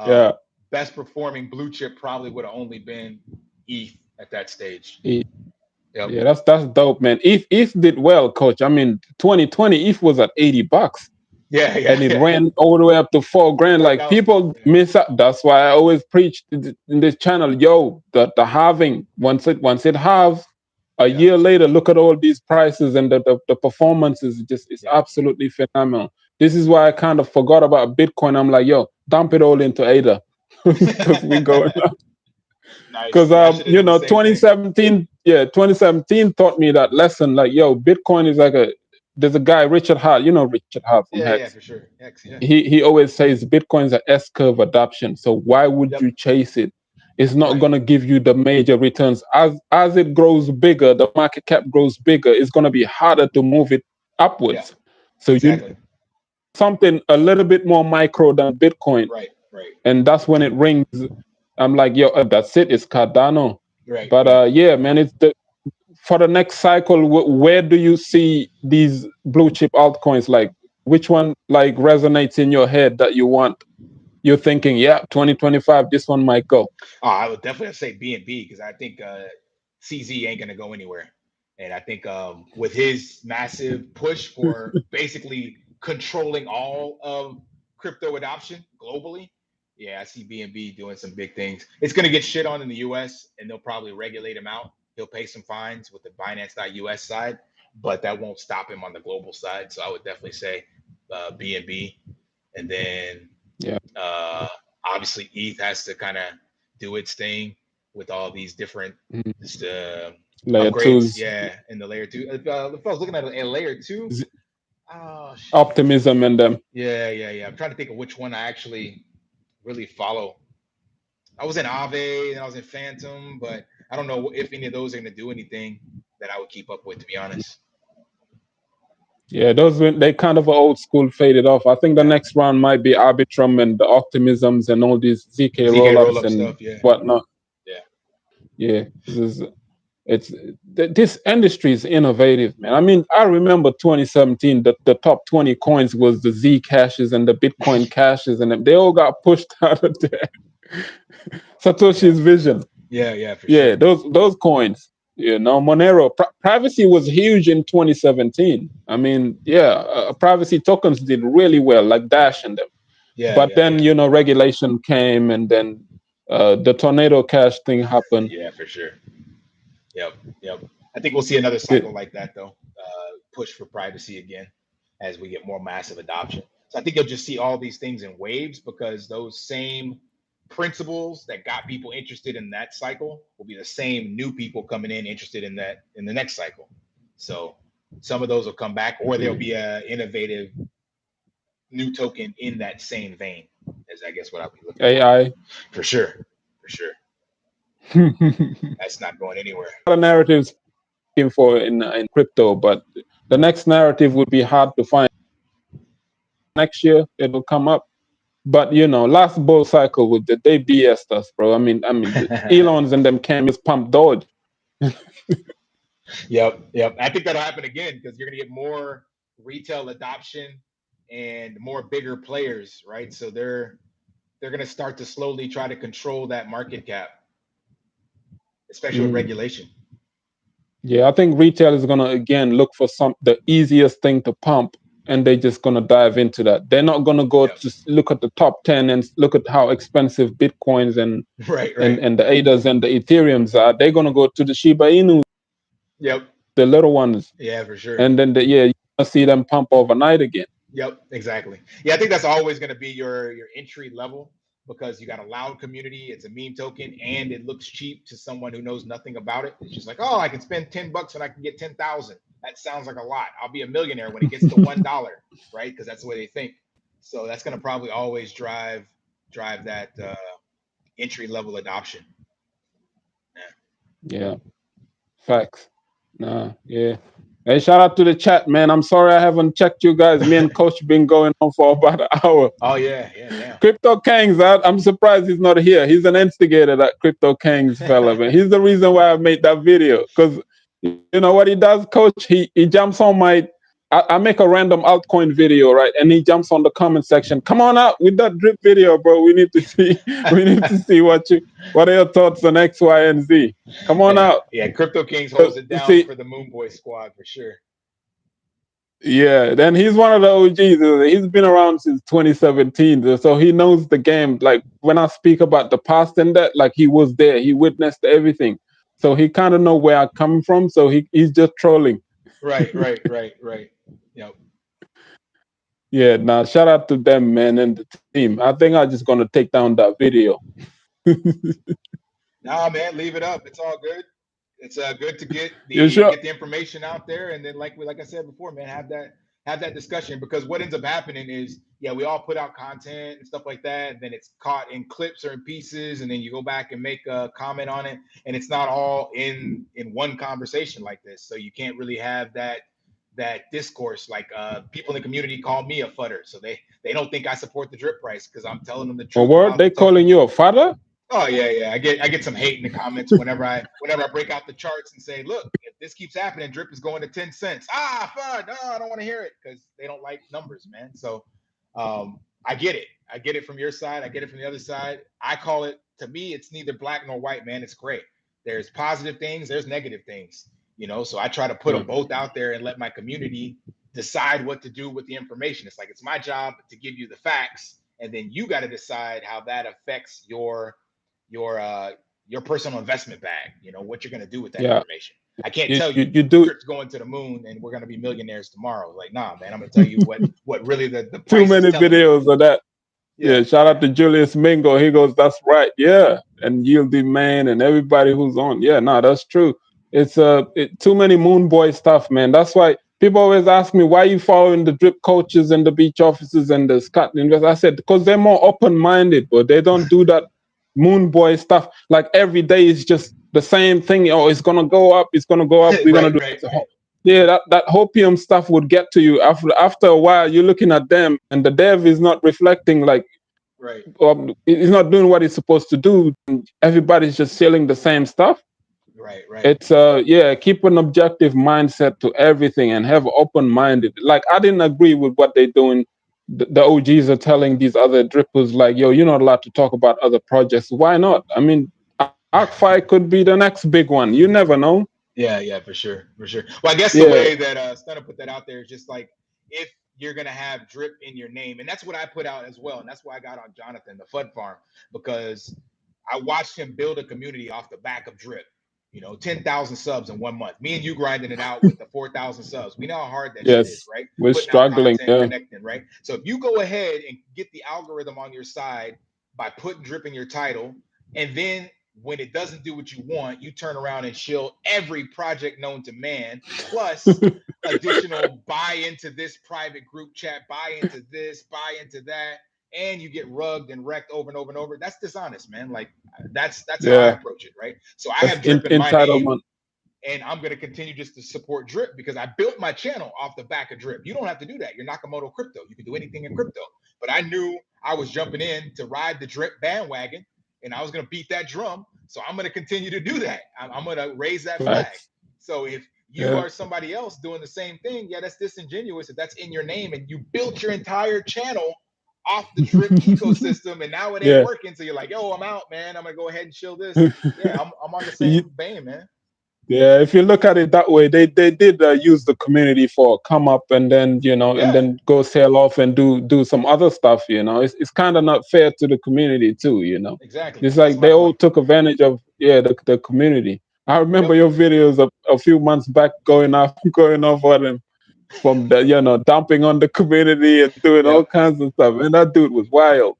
Yeah. best performing blue chip probably would have only been ETH at that stage. Yep. Yeah, that's dope, man. ETH did well, Coach. I mean, 2020 ETH was at $80. Yeah, and it ran all the way up to $4,000. Like, people miss out. That's why I always preach in this channel, yo, the halving. Once it halves, a year later, look at all these prices, and the performance is absolutely phenomenal. This is why I kind of forgot about Bitcoin. I'm like, yo, dump it all into ADA because we going up. Because 2017, 2017 taught me that lesson. Like, yo, Bitcoin is like there's a guy, Richard Hart. You know Richard Hart from Hex. Yeah, for sure. Hex, yeah. He always says Bitcoin's an S-curve adoption. So why would you chase it? It's not going to give you the major returns. As it grows bigger, the market cap grows bigger, it's going to be harder to move it upwards. So you something a little bit more micro than Bitcoin. Right. And that's when it rings. I'm like, yo, that's it. It's Cardano. Right. But yeah, man, it's for the next cycle. Where do you see these blue chip altcoins? Like, which one like resonates in your head that you want? You're thinking, yeah, 2025, this one might go. Oh, I would definitely say BNB, because I think CZ ain't gonna go anywhere, and I think with his massive push for basically controlling all of crypto adoption globally, I see BNB doing some big things. It's gonna get shit on in the US, and they'll probably regulate him out. He'll pay some fines with the Binance.US side, but that won't stop him on the global side. So I would definitely say BNB, and then obviously ETH has to kind of do its thing with all these different layer upgrades. twos. In the layer two. If I was looking at a layer two, Optimism in them. Yeah. I'm trying to think of which one I actually really follow. I was in Aave and I was in Phantom, but I don't know if any of those are going to do anything that I would keep up with, to be honest. Yeah, they kind of old school faded off. I think the next round might be Arbitrum and the Optimisms and all these ZK rollups and stuff, whatnot. Yeah. This industry is innovative, man. I mean, I remember 2017, the top 20 coins was the Z caches and the Bitcoin caches, and they all got pushed out of there. Satoshi's vision. Yeah, for sure. Those coins. Monero privacy was huge in 2017. I mean, yeah, privacy tokens did really well, like Dash and them. Yeah, But yeah, then, yeah. regulation came, and then the Tornado Cash thing happened. Yeah, for sure. Yep, yep. I think we'll see another cycle It, like that though. Push for privacy again as we get more massive adoption. So I think you'll just see all these things in waves because those same principles that got people interested in that cycle will be the same new people coming in interested in that in the next cycle. So some of those will come back, or there'll be a innovative new token in that same vein. Is I guess what I'll be looking for. AI. For sure, for sure. A That's not going anywhere. lot of narratives looking for in crypto, but the next narrative would be hard to find. Next year it'll come up. But last bull cycle with they BS us, bro. I mean, the Elon's and them came just pump Doge. Yep, yep. I think that'll happen again because you're gonna get more retail adoption and more bigger players, right? So they're gonna start to slowly try to control that market cap, especially with Mm. regulation. Yeah, I think retail is gonna again look for the easiest thing to pump, and they're just gonna dive into that. They're not gonna go Yep. to look at the top 10 and look at how expensive Bitcoins and Right, and right. and the ADAs and the Ethereums are. They're gonna go to the Shiba Inu, Yep. the little ones, Yeah, for sure. and then you're gonna see them pump overnight again. Yep, exactly. Yeah, I think that's always going to be your entry level because you got a loud community. It's a meme token, and it looks cheap to someone who knows nothing about it. It's just like, oh, I can spend $10 and I can get 10,000. That sounds like a lot. I'll be a millionaire when it gets to $1, right? Because that's the way they think. So that's going to probably always drive that entry level adoption. Yeah, facts. Nah, yeah. Hey, shout out to the chat, man. I'm sorry I haven't checked you guys. Me and Coach been going on for about an hour. Oh yeah, yeah, damn. Crypto Kings, I'm surprised he's not here. He's an instigator, that Crypto Kings fella, man. He's the reason why I made that video. Because you know what he does, Coach? He jumps on my. I make a random altcoin video, right? And he jumps on the comment section. Come on out with that drip video, bro. We need to see. We need to see what are your thoughts on X, Y, and Z. Come on Yeah, out. yeah. Crypto Kings holds it down See, for the Moon Boy squad for sure. yeah, then he's one of the OGs. He's been around since 2017, so he knows the game. Like when I speak about the past and that, like he was there, he witnessed everything, so he kind of know where I come from. So he's just trolling. Right, right, right, right. Yep. Yeah, now shout out to them, man, and the team. I think I'm just gonna take down that video. Nah, man, leave it up. It's all good. It's good to You sure? get the information out there, and then like I said before, man, have that discussion because what ends up happening is yeah, we all put out content and stuff like that, and then it's caught in clips or in pieces, and then you go back and make a comment on it, and it's not all in one conversation like this, so you can't really have that discourse like people in the community call me a futter, so they don't think I support the drip price because I'm telling them the Or truth what? about the They calling token. you a father? Oh yeah, yeah. I get some hate in the comments whenever I break out the charts and say, look, if this keeps happening, drip is going to 10 cents. Ah, fun. No, I don't want to hear it because they don't like numbers, man. So I get it. I get it from your side. I get it from the other side. I call it, to me, it's neither black nor white, man. It's gray. There's positive things, there's negative things, so I try to put them both out there and let my community decide what to do with the information. It's like it's my job to give you the facts, and then you got to decide how that affects your personal investment bag, what you're going to do with that Yeah, information. I can't you tell you, you you do drip's going to the moon and we're going to be millionaires tomorrow. Like, nah, man, I'm going to tell you what really the too price is many telling you. videos of that. Yeah, Yeah, shout out to Julius Mingo. He goes, "That's right." Yeah, and Yieldy Man and everybody who's on. Yeah, no, that's true. It's too many Moon Boy stuff, man. That's why people always ask me why you following the drip coaches and the beach officers and the Scott investors. I said because they're more open minded, but they don't do that Moon Boy stuff. Like every day is just the same thing. Oh, it's gonna go up. It's gonna go up. We're gonna right, do. right, Yeah, that hopium stuff would get to you after a while. You're looking at them, and the dev is not reflecting like right, he's not doing what he's supposed to do. Everybody's just selling the same stuff. right, right. It's yeah, keep an objective mindset to everything and have open minded. Like I didn't agree with what they're doing. The OGs are telling these other drippers like, yo, you're not allowed to talk about other projects. Why not? I mean, ArcFi could be the next big one. You never know. Yeah, for sure, for sure. Well, I guess the Yeah. way that Stunner put that out there is just like if you're gonna have drip in your name, and that's what I put out as well, and that's why I got on Jonathan, the Fud Farm, because I watched him build a community off the back of drip. 10,000 subs in 1 month. Me and you grinding it out with the 4,000 subs. We know how hard that shit is, Yes. right? We're Putting out struggling. content, Yeah. connecting, right? So if you go ahead and get the algorithm on your side by putting drip in your title, and then when it doesn't do what you want, you turn around and shill every project known to man, plus additional buy into this private group chat, buy into this, buy into that, and you get rugged and wrecked over and over and over. That's dishonest, man. Like that's how I Yeah. approach it, right? So I That's have drip in my name, entitlement. and I'm going to continue just to support drip because I built my channel off the back of drip. You don't have to do that. You're Nakamoto crypto. You can do anything in crypto. But I knew I was jumping in to ride the drip bandwagon, and I was going to beat that drum. So I'm going to continue to do that. I'm going to raise that flag. Facts. So if you Yeah. are somebody else doing the same thing, yeah, that's disingenuous if that's in your name and you built your entire channel off the drip ecosystem and now it ain't Yeah. working. So you're like, yo, I'm out, man. I'm going to go ahead and chill this. Yeah, I'm on the You- same vein, man. yeah, if you look at it that way, they did use the community for come up and then and Yeah, then go sail off and do some other stuff. It's kind of not fair to the community too. exactly. It's That's like my they all point. took advantage of the community. I remember Yep. your videos a few months back going off going off on them from the dumping on the community and doing all Yep. kinds of stuff. And that dude was wild.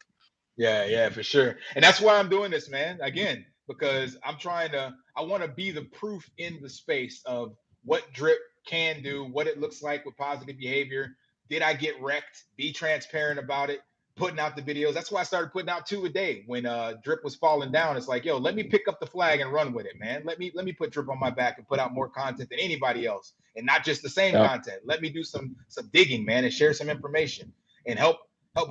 Yeah, for sure. And that's why I'm doing this, man. Again, because I want to be the proof in the space of what drip can do, what it looks like with positive behavior. Did I get wrecked? Be transparent about it. Putting out the videos. That's why I started putting out 2 a day when drip was falling down. It's like, yo, let me pick up the flag and run with it, man. Let me put drip on my back and put out more content than anybody else, and not just the same Yeah, content. Let me do some digging, man, and share some information and help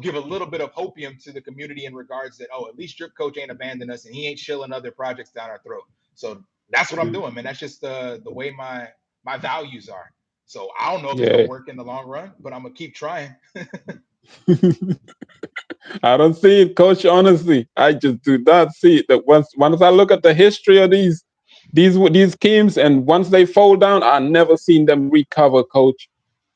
give a little bit of hopium to the community in regards that, oh, at least Drip Coach ain't abandoned us and he ain't shilling other projects down our throat. So that's what I'm doing, man. That's just the way my values are. So I don't know if it's gonna yeah. work in the long run, but I'm gonna keep trying. I don't see it, Coach. Honestly, I just do not see it. That once I look at the history of these schemes, and once they fall down, I never seen them recover, Coach.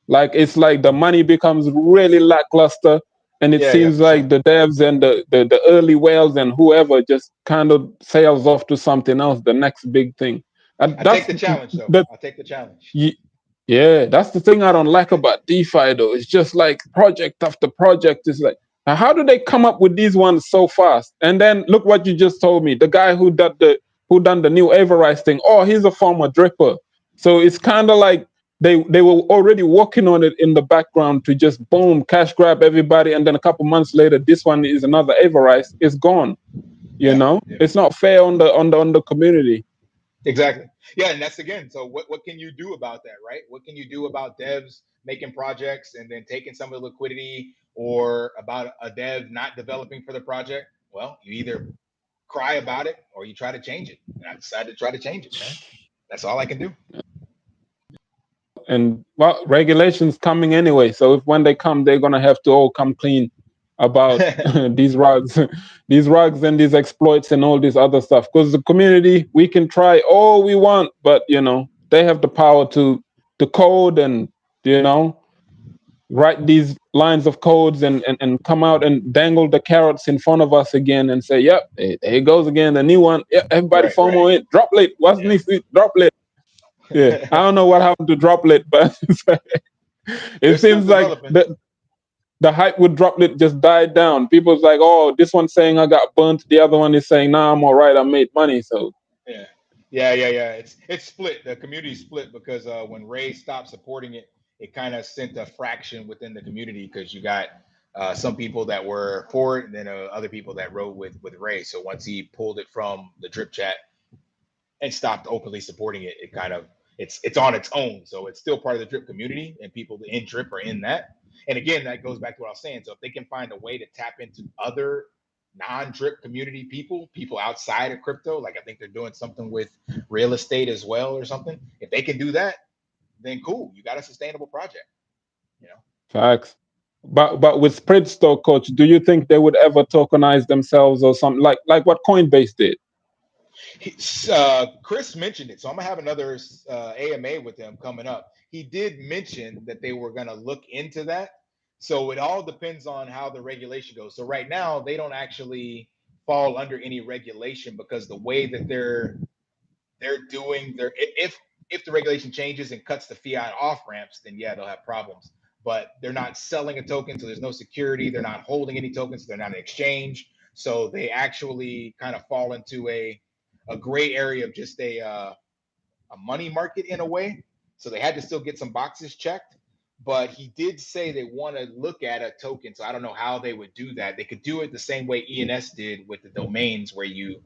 Like it's like the money becomes really lackluster, and it Yeah, seems for like sure. the devs and the early whales and whoever just kind of sails off to something else, the next big thing. And I take that's the challenge though. the I take the challenge. Ye- Yeah, that's the thing I don't like about DeFi though. It's just like project after project. Is like, now how do they come up with these ones so fast? And then look what you just told me. The guy who done the new Everrise thing. Oh, he's a former dripper. So it's kind of like they were already working on it in the background to just boom cash grab everybody, and then a couple months later, this one is another Everrise. It's gone. Yeah, yeah. It's not fair on the community. Exactly. Yeah, and that's again. So what can you do about that, right? What can you do about devs making projects and then taking some of the liquidity, or about a dev not developing for the project? Well, you either cry about it or you try to change it. And I decided to try to change it, man. That's all I can do. And well, regulations coming anyway. So if when they come, they're gonna have to all come clean about these rugs, these rugs and these exploits and all this other stuff. Because the community, we can try all we want, but they have the power to code and you know write these lines of codes and come out and dangle the carrots in front of us again and say, "Yep, there it goes again, the new one. Yep, everybody Right, right. FOMO it, droplet. What's Yeah. next? Droplet." Yeah, I don't know what happened to droplet, but it They're still seems like developing. the hype with droplet just died down. People's like, oh, this one's saying I got burnt. The other one is saying, nah, I'm all right. I made money. So, Yeah. Yeah. It's split. The community split because when Ray stopped supporting it, it kind of sent a fraction within the community because you got some people that were for it and then other people that rode with Ray. So once he pulled it from the drip chat and stopped openly supporting it, it kind of it's on its own. So it's still part of the drip community, and people in drip are in that. And again, that goes back to what I was saying. So if they can find a way to tap into other non-drip community people outside of crypto, like I think they're doing something with real estate as well or something. If they can do that, then cool. You got a sustainable project. You know. facts. But with spread store, coach, do you think they would ever tokenize themselves or something like what Coinbase did? Chris mentioned it, so I'm gonna have another AMA with him coming up. He did mention that they were gonna look into that. So it all depends on how the regulation goes. So right now they don't actually fall under any regulation because the way that they're doing their if the regulation changes and cuts the fiat off ramps, then yeah, they'll have problems. But they're not selling a token, so there's no security. They're not holding any tokens, so they're not an exchange. So they actually kind of fall into a gray area of just a money market in a way. So they had to still get some boxes checked. But he did say they want to look at a token. So I don't know how they would do that. They could do it the same way ENS did with the domains, where you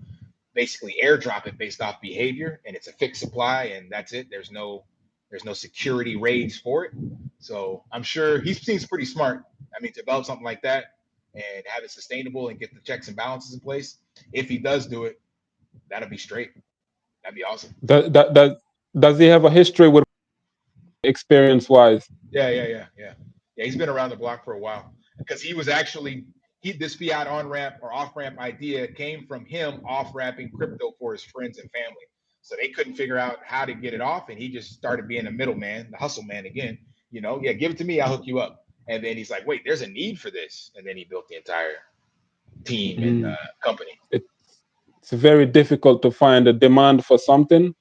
basically airdrop it based off behavior, and it's a fixed supply, and that's it. There's no security raids for it. So I'm sure he seems pretty smart. I mean, to develop something like that and have it sustainable and get the checks and balances in place. If he does do it, that'll be straight. That'd be awesome. Does he have a history with experience wise? Yeah. He's been around the block for a while because he was actually this fiat on ramp or off ramp idea came from him off ramping crypto for his friends and family. So they couldn't figure out how to get it off, and he just started being a middleman, the hustle man again. Yeah, give it to me, I'll hook you up. And then he's like, wait, there's a need for this, and then he built the entire team and company. It's very difficult to find a demand for something.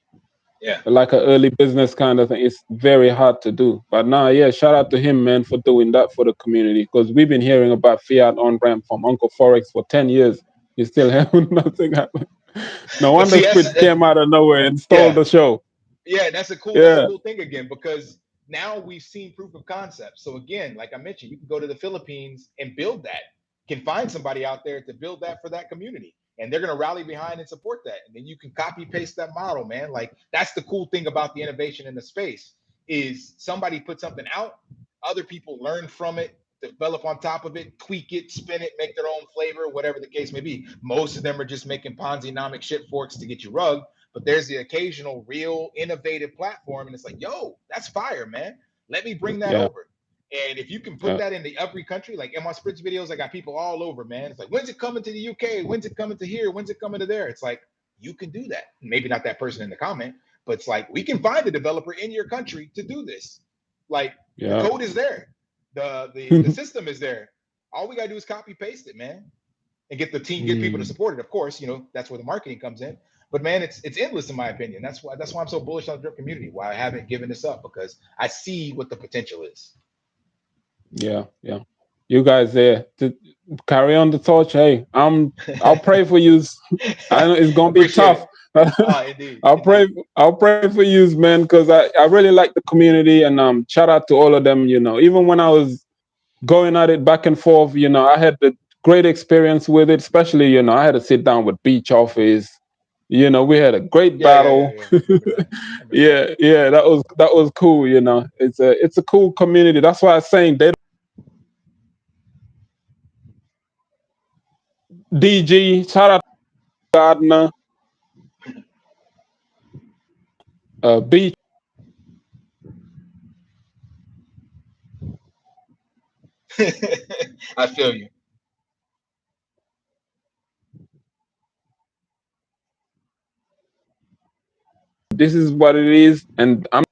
Yeah. Like an early business kind of thing. It's very hard to do. But now, yeah, shout out to him, man, for doing that for the community. Because we've been hearing about fiat on ramp from Uncle Forex for 10 years. You still have nothing happen. No wonder Squid came out of nowhere and stole the show. Yeah, that's a cool thing again, because now we've seen proof of concept. So again, like I mentioned, you can go to the Philippines and build that. Can find somebody out there to build that for that community, and they're going to rally behind and support that. And then you can copy paste that model, man. Like, that's the cool thing about the innovation in the space is somebody put something out, other people learn from it, develop on top of it, tweak it, spin it, make their own flavor, whatever the case may be. Most of them are just making Ponzi-nomic shit forks to get you rugged. But there's the occasional real innovative platform, and it's like, yo, that's fire, man. Let me bring that over. And if you can put that into every country, like in my Spritz videos, I got people all over, man. It's like, when's it coming to the UK? When's it coming to here? When's it coming to there? It's like, you can do that. Maybe not that person in the comment, but it's like, we can find a developer in your country to do this. Like, the code is there. The system is there. All we got to do is copy paste it, man, and get the team, get people to support it. Of course, that's where the marketing comes in. But man, it's endless in my opinion. That's why I'm so bullish on the drip community. Why I haven't given this up, because I see what the potential is. Yeah. You guys there to carry on the torch. Hey, I'll pray for you. I know it's gonna be tough. Indeed. I'll pray for you, man, because I really like the community, and shout out to all of them. Even when I was going at it back and forth, I had the great experience with it. Especially, I had to sit down with Beach Office. We had a great battle. Yeah. That was cool. It's a cool community. That's why I'm saying they DG, shout out to Gardner, Beach. I feel you. This is what it is, and I'm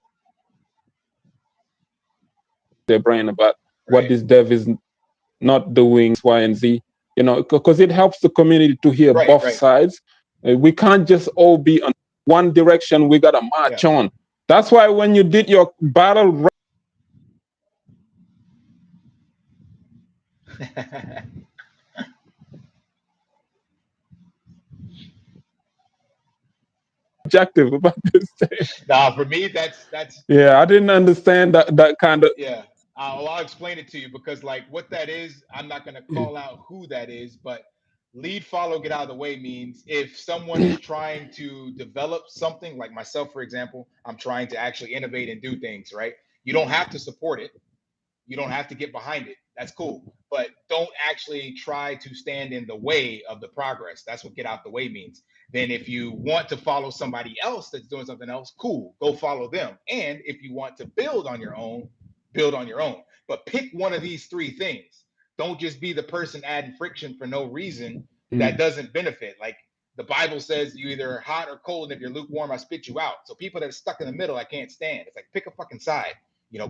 their brain about what this dev is not doing X, Y, and Z. Because it helps the community to hear both sides. We can't just all be on one direction. We gotta march on. That's why when you did your battle objective about this thing. Nah, for me, that's yeah, I didn't understand that kind of. Yeah, I'll explain it to you, because like what that is, I'm not gonna call out who that is, but lead, follow, get out of the way means if someone is trying to develop something, like myself, for example, I'm trying to actually innovate and do things, right? You don't have to support it. You don't have to get behind it. That's cool. But don't actually try to stand in the way of the progress. That's what get out the way means. Then if you want to follow somebody else that's doing something else, cool, go follow them. And if you want to build on your own, build on your own. But pick one of these three things. Don't just be the person adding friction for no reason that doesn't benefit. Like, The Bible says you either hot or cold, and if you're lukewarm, I spit you out. So people that are stuck in the middle, I can't stand. It's like pick a fucking side.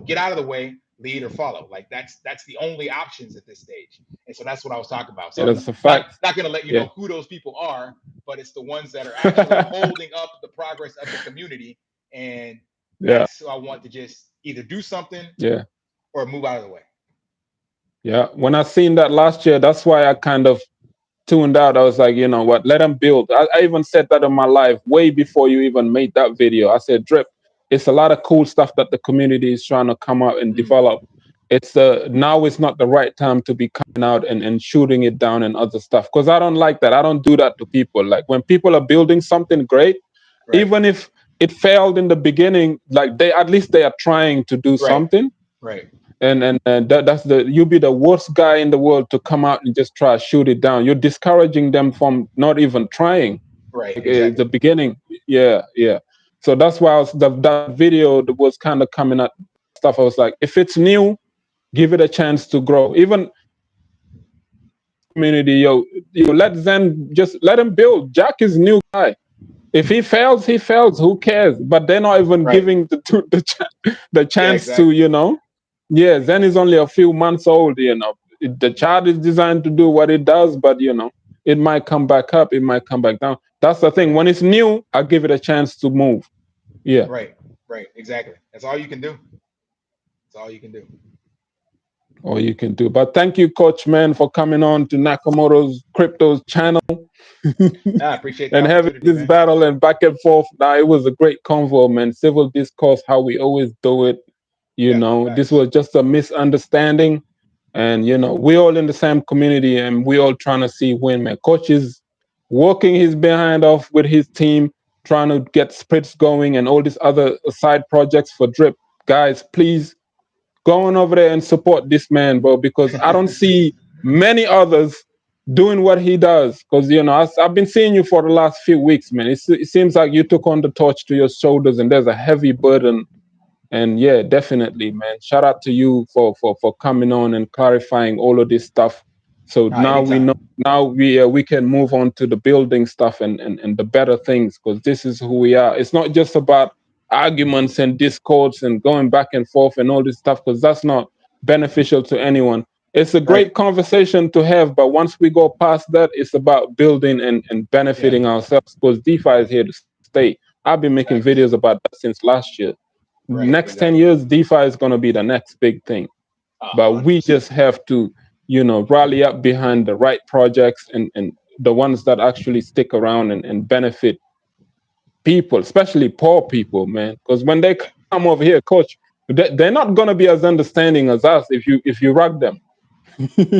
Get out of the way, lead or follow. Like that's the only options at this stage. And so that's what I was talking about. Yeah, So that's a not fact. not gonna let you Yeah, know who those people are, but it's the ones that are actually holding up the progress of the community. And yeah, that's who I want to just either do something yeah, or move out of the way. yeah. When I seen that last year, that's why I kind of tuned out. I was like, you know what, let them build. I even said that in my life way before you even made that video. I said, Drip, it's a lot of cool stuff that the community is trying to come out and Mm, develop. It's now is not the right time to be coming out and shooting it down and other stuff. Because I don't like that. I don't do that to people. Like when people are building something great, right, even if it failed in the beginning, like they at least they are trying to do right, something. right, And that's you'll be the worst guy in the world to come out and just try to shoot it down. You're discouraging them from not even trying. right. Like Exactly. the beginning, yeah, yeah. So that's why I was that video that was kind of coming at stuff. I was like, if it's new, give it a chance to grow. Even community, let Zen just let him build. Jack is new guy. If he fails, he fails. Who cares? But they're not even Right. giving the Yeah, chance to, exactly. Yeah, Zen is only a few months old. The child is designed to do what it does, but it might come back up, it might come back down. That's the thing. Right. When it's new, I give it a chance to move. Yeah, Right. Right. Exactly. That's all you can do. That's all you can do. all you can do. But thank you, Coach Man, for coming on to Nakamoto's Crypto's channel I appreciate the and having opportunity, this man. battle and back and forth. Now it was a great convo, man. Civil discourse, how we always do it. Yeah. This Facts. was just a misunderstanding, and we all in the same community, and we all trying to see win, man. Coach is working his behind off with his team, trying to get splits going and all these other side projects for Drip. Guys, please go on over there and support this man, bro, because I don't see many others doing what he does. Because I've been seeing you for the last few weeks, man. It seems like you took on the torch to your shoulders, and there's a heavy burden. And yeah, definitely, man. Shout out to you for coming on and clarifying all of this stuff. So now we know. Anytime. Now we can move on to the building stuff and the better things, because this is who we are. It's not just about arguments and discords and going back and forth and all this stuff, because that's not beneficial to anyone. It's a Right. great conversation to have, but once we go past that, it's about building and Yeah. benefiting ourselves, because DeFi is here to stay. I've been making videos Facts. about that since last year. Right. Next 10 Exactly. years, DeFi is going to be the next big thing. But we 100%. just have to, rally up behind the right projects and the ones that actually stick around and benefit people, especially poor people, man. Because when they Yeah. come over here, coach, they're not going to be as understanding as us if you rug them.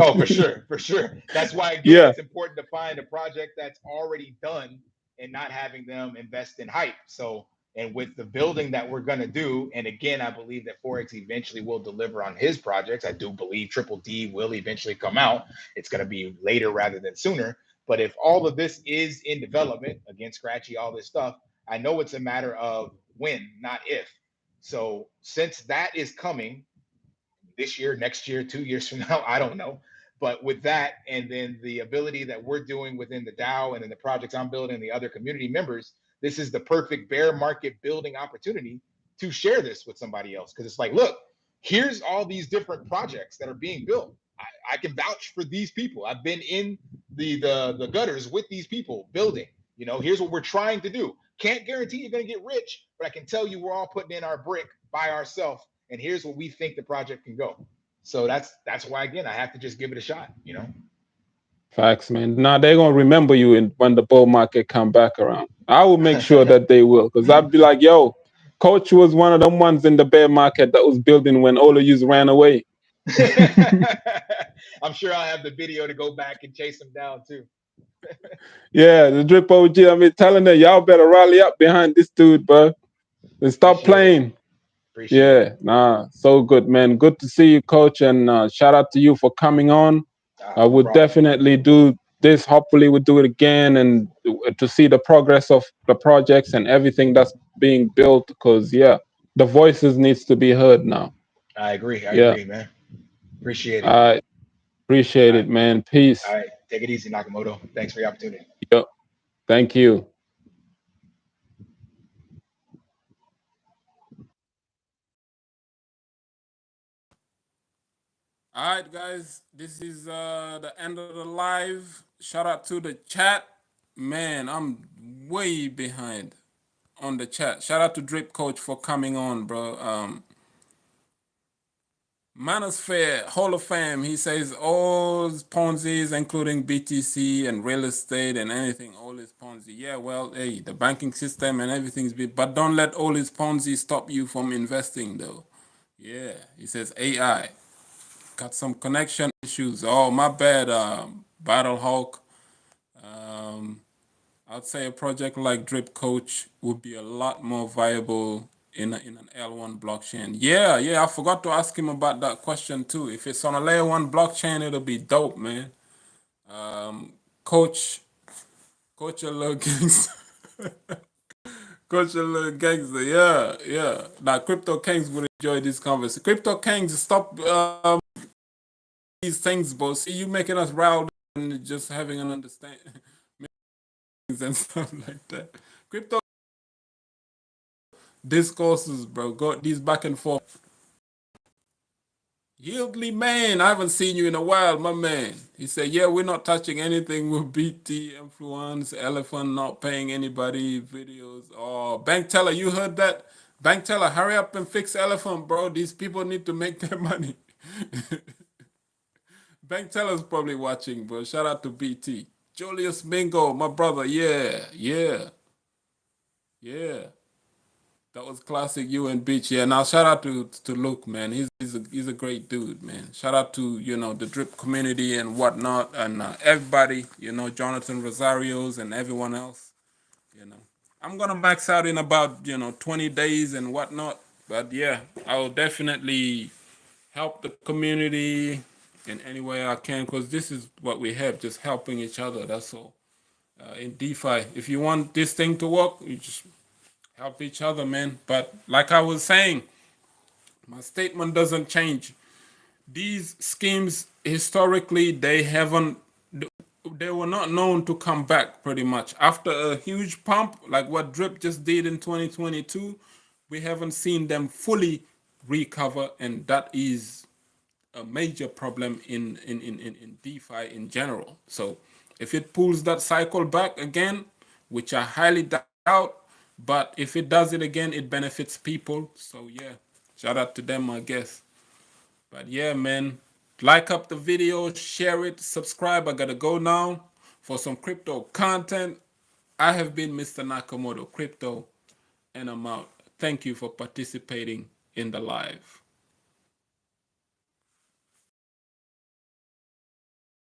Oh, for sure, for sure. That's why again, Yeah, it's important to find a project that's already done and not having them invest in hype. So, and with the building that we're gonna do, and again, I believe that forex eventually will deliver on his projects. I do believe Triple D will eventually come out. It's gonna be later rather than sooner. But if all of this is in development, again, Scratchy, all this stuff, I know it's a matter of when, not if. So, since that is coming, this year, next year, 2 years from now, I don't know. But with that, and then the ability that we're doing within the DAO and then the projects I'm building and the other community members, this is the perfect bear market building opportunity to share this with somebody else. Because it's like, look, here's all these different projects that are being built. I can vouch for these people. I've been in the gutters with these people building. Here's what we're trying to do. Can't guarantee you're going to get rich, but I can tell you we're all putting in our brick by ourselves, and here's what we think the project can go. So that's why again I have to just give it a shot. facts, man. Now they're going to remember you when the bull market come back around. I will make sure that they will, because I'd be like, yo, coach was one of them ones in the bear market that was building when all of you ran away. I'm sure I'll have the video to go back and chase them down too. Yeah, the drip OG. I mean, telling them y'all better rally up behind this dude, bro, and stop Appreciate it. playing. Appreciate it. Yeah, nah, so good, man. Good to see you, coach, and shout out to you for coming on. I No would problem. definitely do this. Hopefully, we'll do it again and to see the progress of the projects and everything that's being built. Because yeah, the voices needs to be heard now. I agree. I Yeah, agree, man. Appreciate it. I appreciate All it, right. man. Peace. All right. Take it easy, Nakamoto. Thanks for the opportunity. Yo. Thank you. All right, guys, this is the end of the live. Shout out to the chat. Man, I'm way behind on the chat. Shout out to Drip Coach for coming on, bro. Manosphere Hall of Fame. He says all Ponzi's, including BTC and real estate and anything, all is Ponzi. Yeah, well, hey, the banking system and everything's big, but don't let all his Ponzi stop you from investing, though. Yeah, he says AI got some connection issues. Oh, my bad, Battle Hawk. Um, I'd say a project like Drip Coach would be a lot more viable in an L1 blockchain. Yeah, yeah, I forgot to ask him about that question too. If it's on a layer one blockchain, it'll be dope, man. Um, Coach, Coach a little gangster. Coach a little gangster. Yeah, yeah. Now, Crypto Kings would enjoy this conversation. Crypto Kings, stop these things, bro. See, you making us riled and just having an understanding and stuff like that. Crypto discourses, bro. Go these back and forth. Yieldly man, I haven't seen you in a while, my man. He said, "Yeah, we're not touching anything with BT influence. Elephant not paying anybody videos. Oh, Bank Teller, you heard that? Bank Teller, hurry up and fix Elephant, bro. These people need to make their money." Bank Teller's probably watching, bro. Shout out to BT. Julius Mingo, my brother. Yeah, yeah, yeah. That was classic you and Beach. Yeah. Now shout out to Luke, man. He's a great dude, man. Shout out to the Drip community and whatnot, and everybody. Jonathan Rosarios and everyone else. You know, I'm gonna max out in about 20 days and whatnot. But yeah, I will definitely help the community in any way I can, because this is what we have, just helping each other. That's all. In DeFi, if you want this thing to work, you just help each other, man. But like I was saying, my statement doesn't change. These schemes historically they were not known to come back pretty much. After a huge pump like what Drip just did in 2022, we haven't seen them fully recover, and that is a major problem in DeFi in general. So if it pulls that cycle back again, which I highly doubt, but if it does it again, it benefits people. So yeah, shout out to them, I guess. But yeah, man, like up the video, share it, subscribe. I gotta go now for some crypto content. I have been Mr. Nakamoto Crypto, and I'm out. Thank you for participating in the live.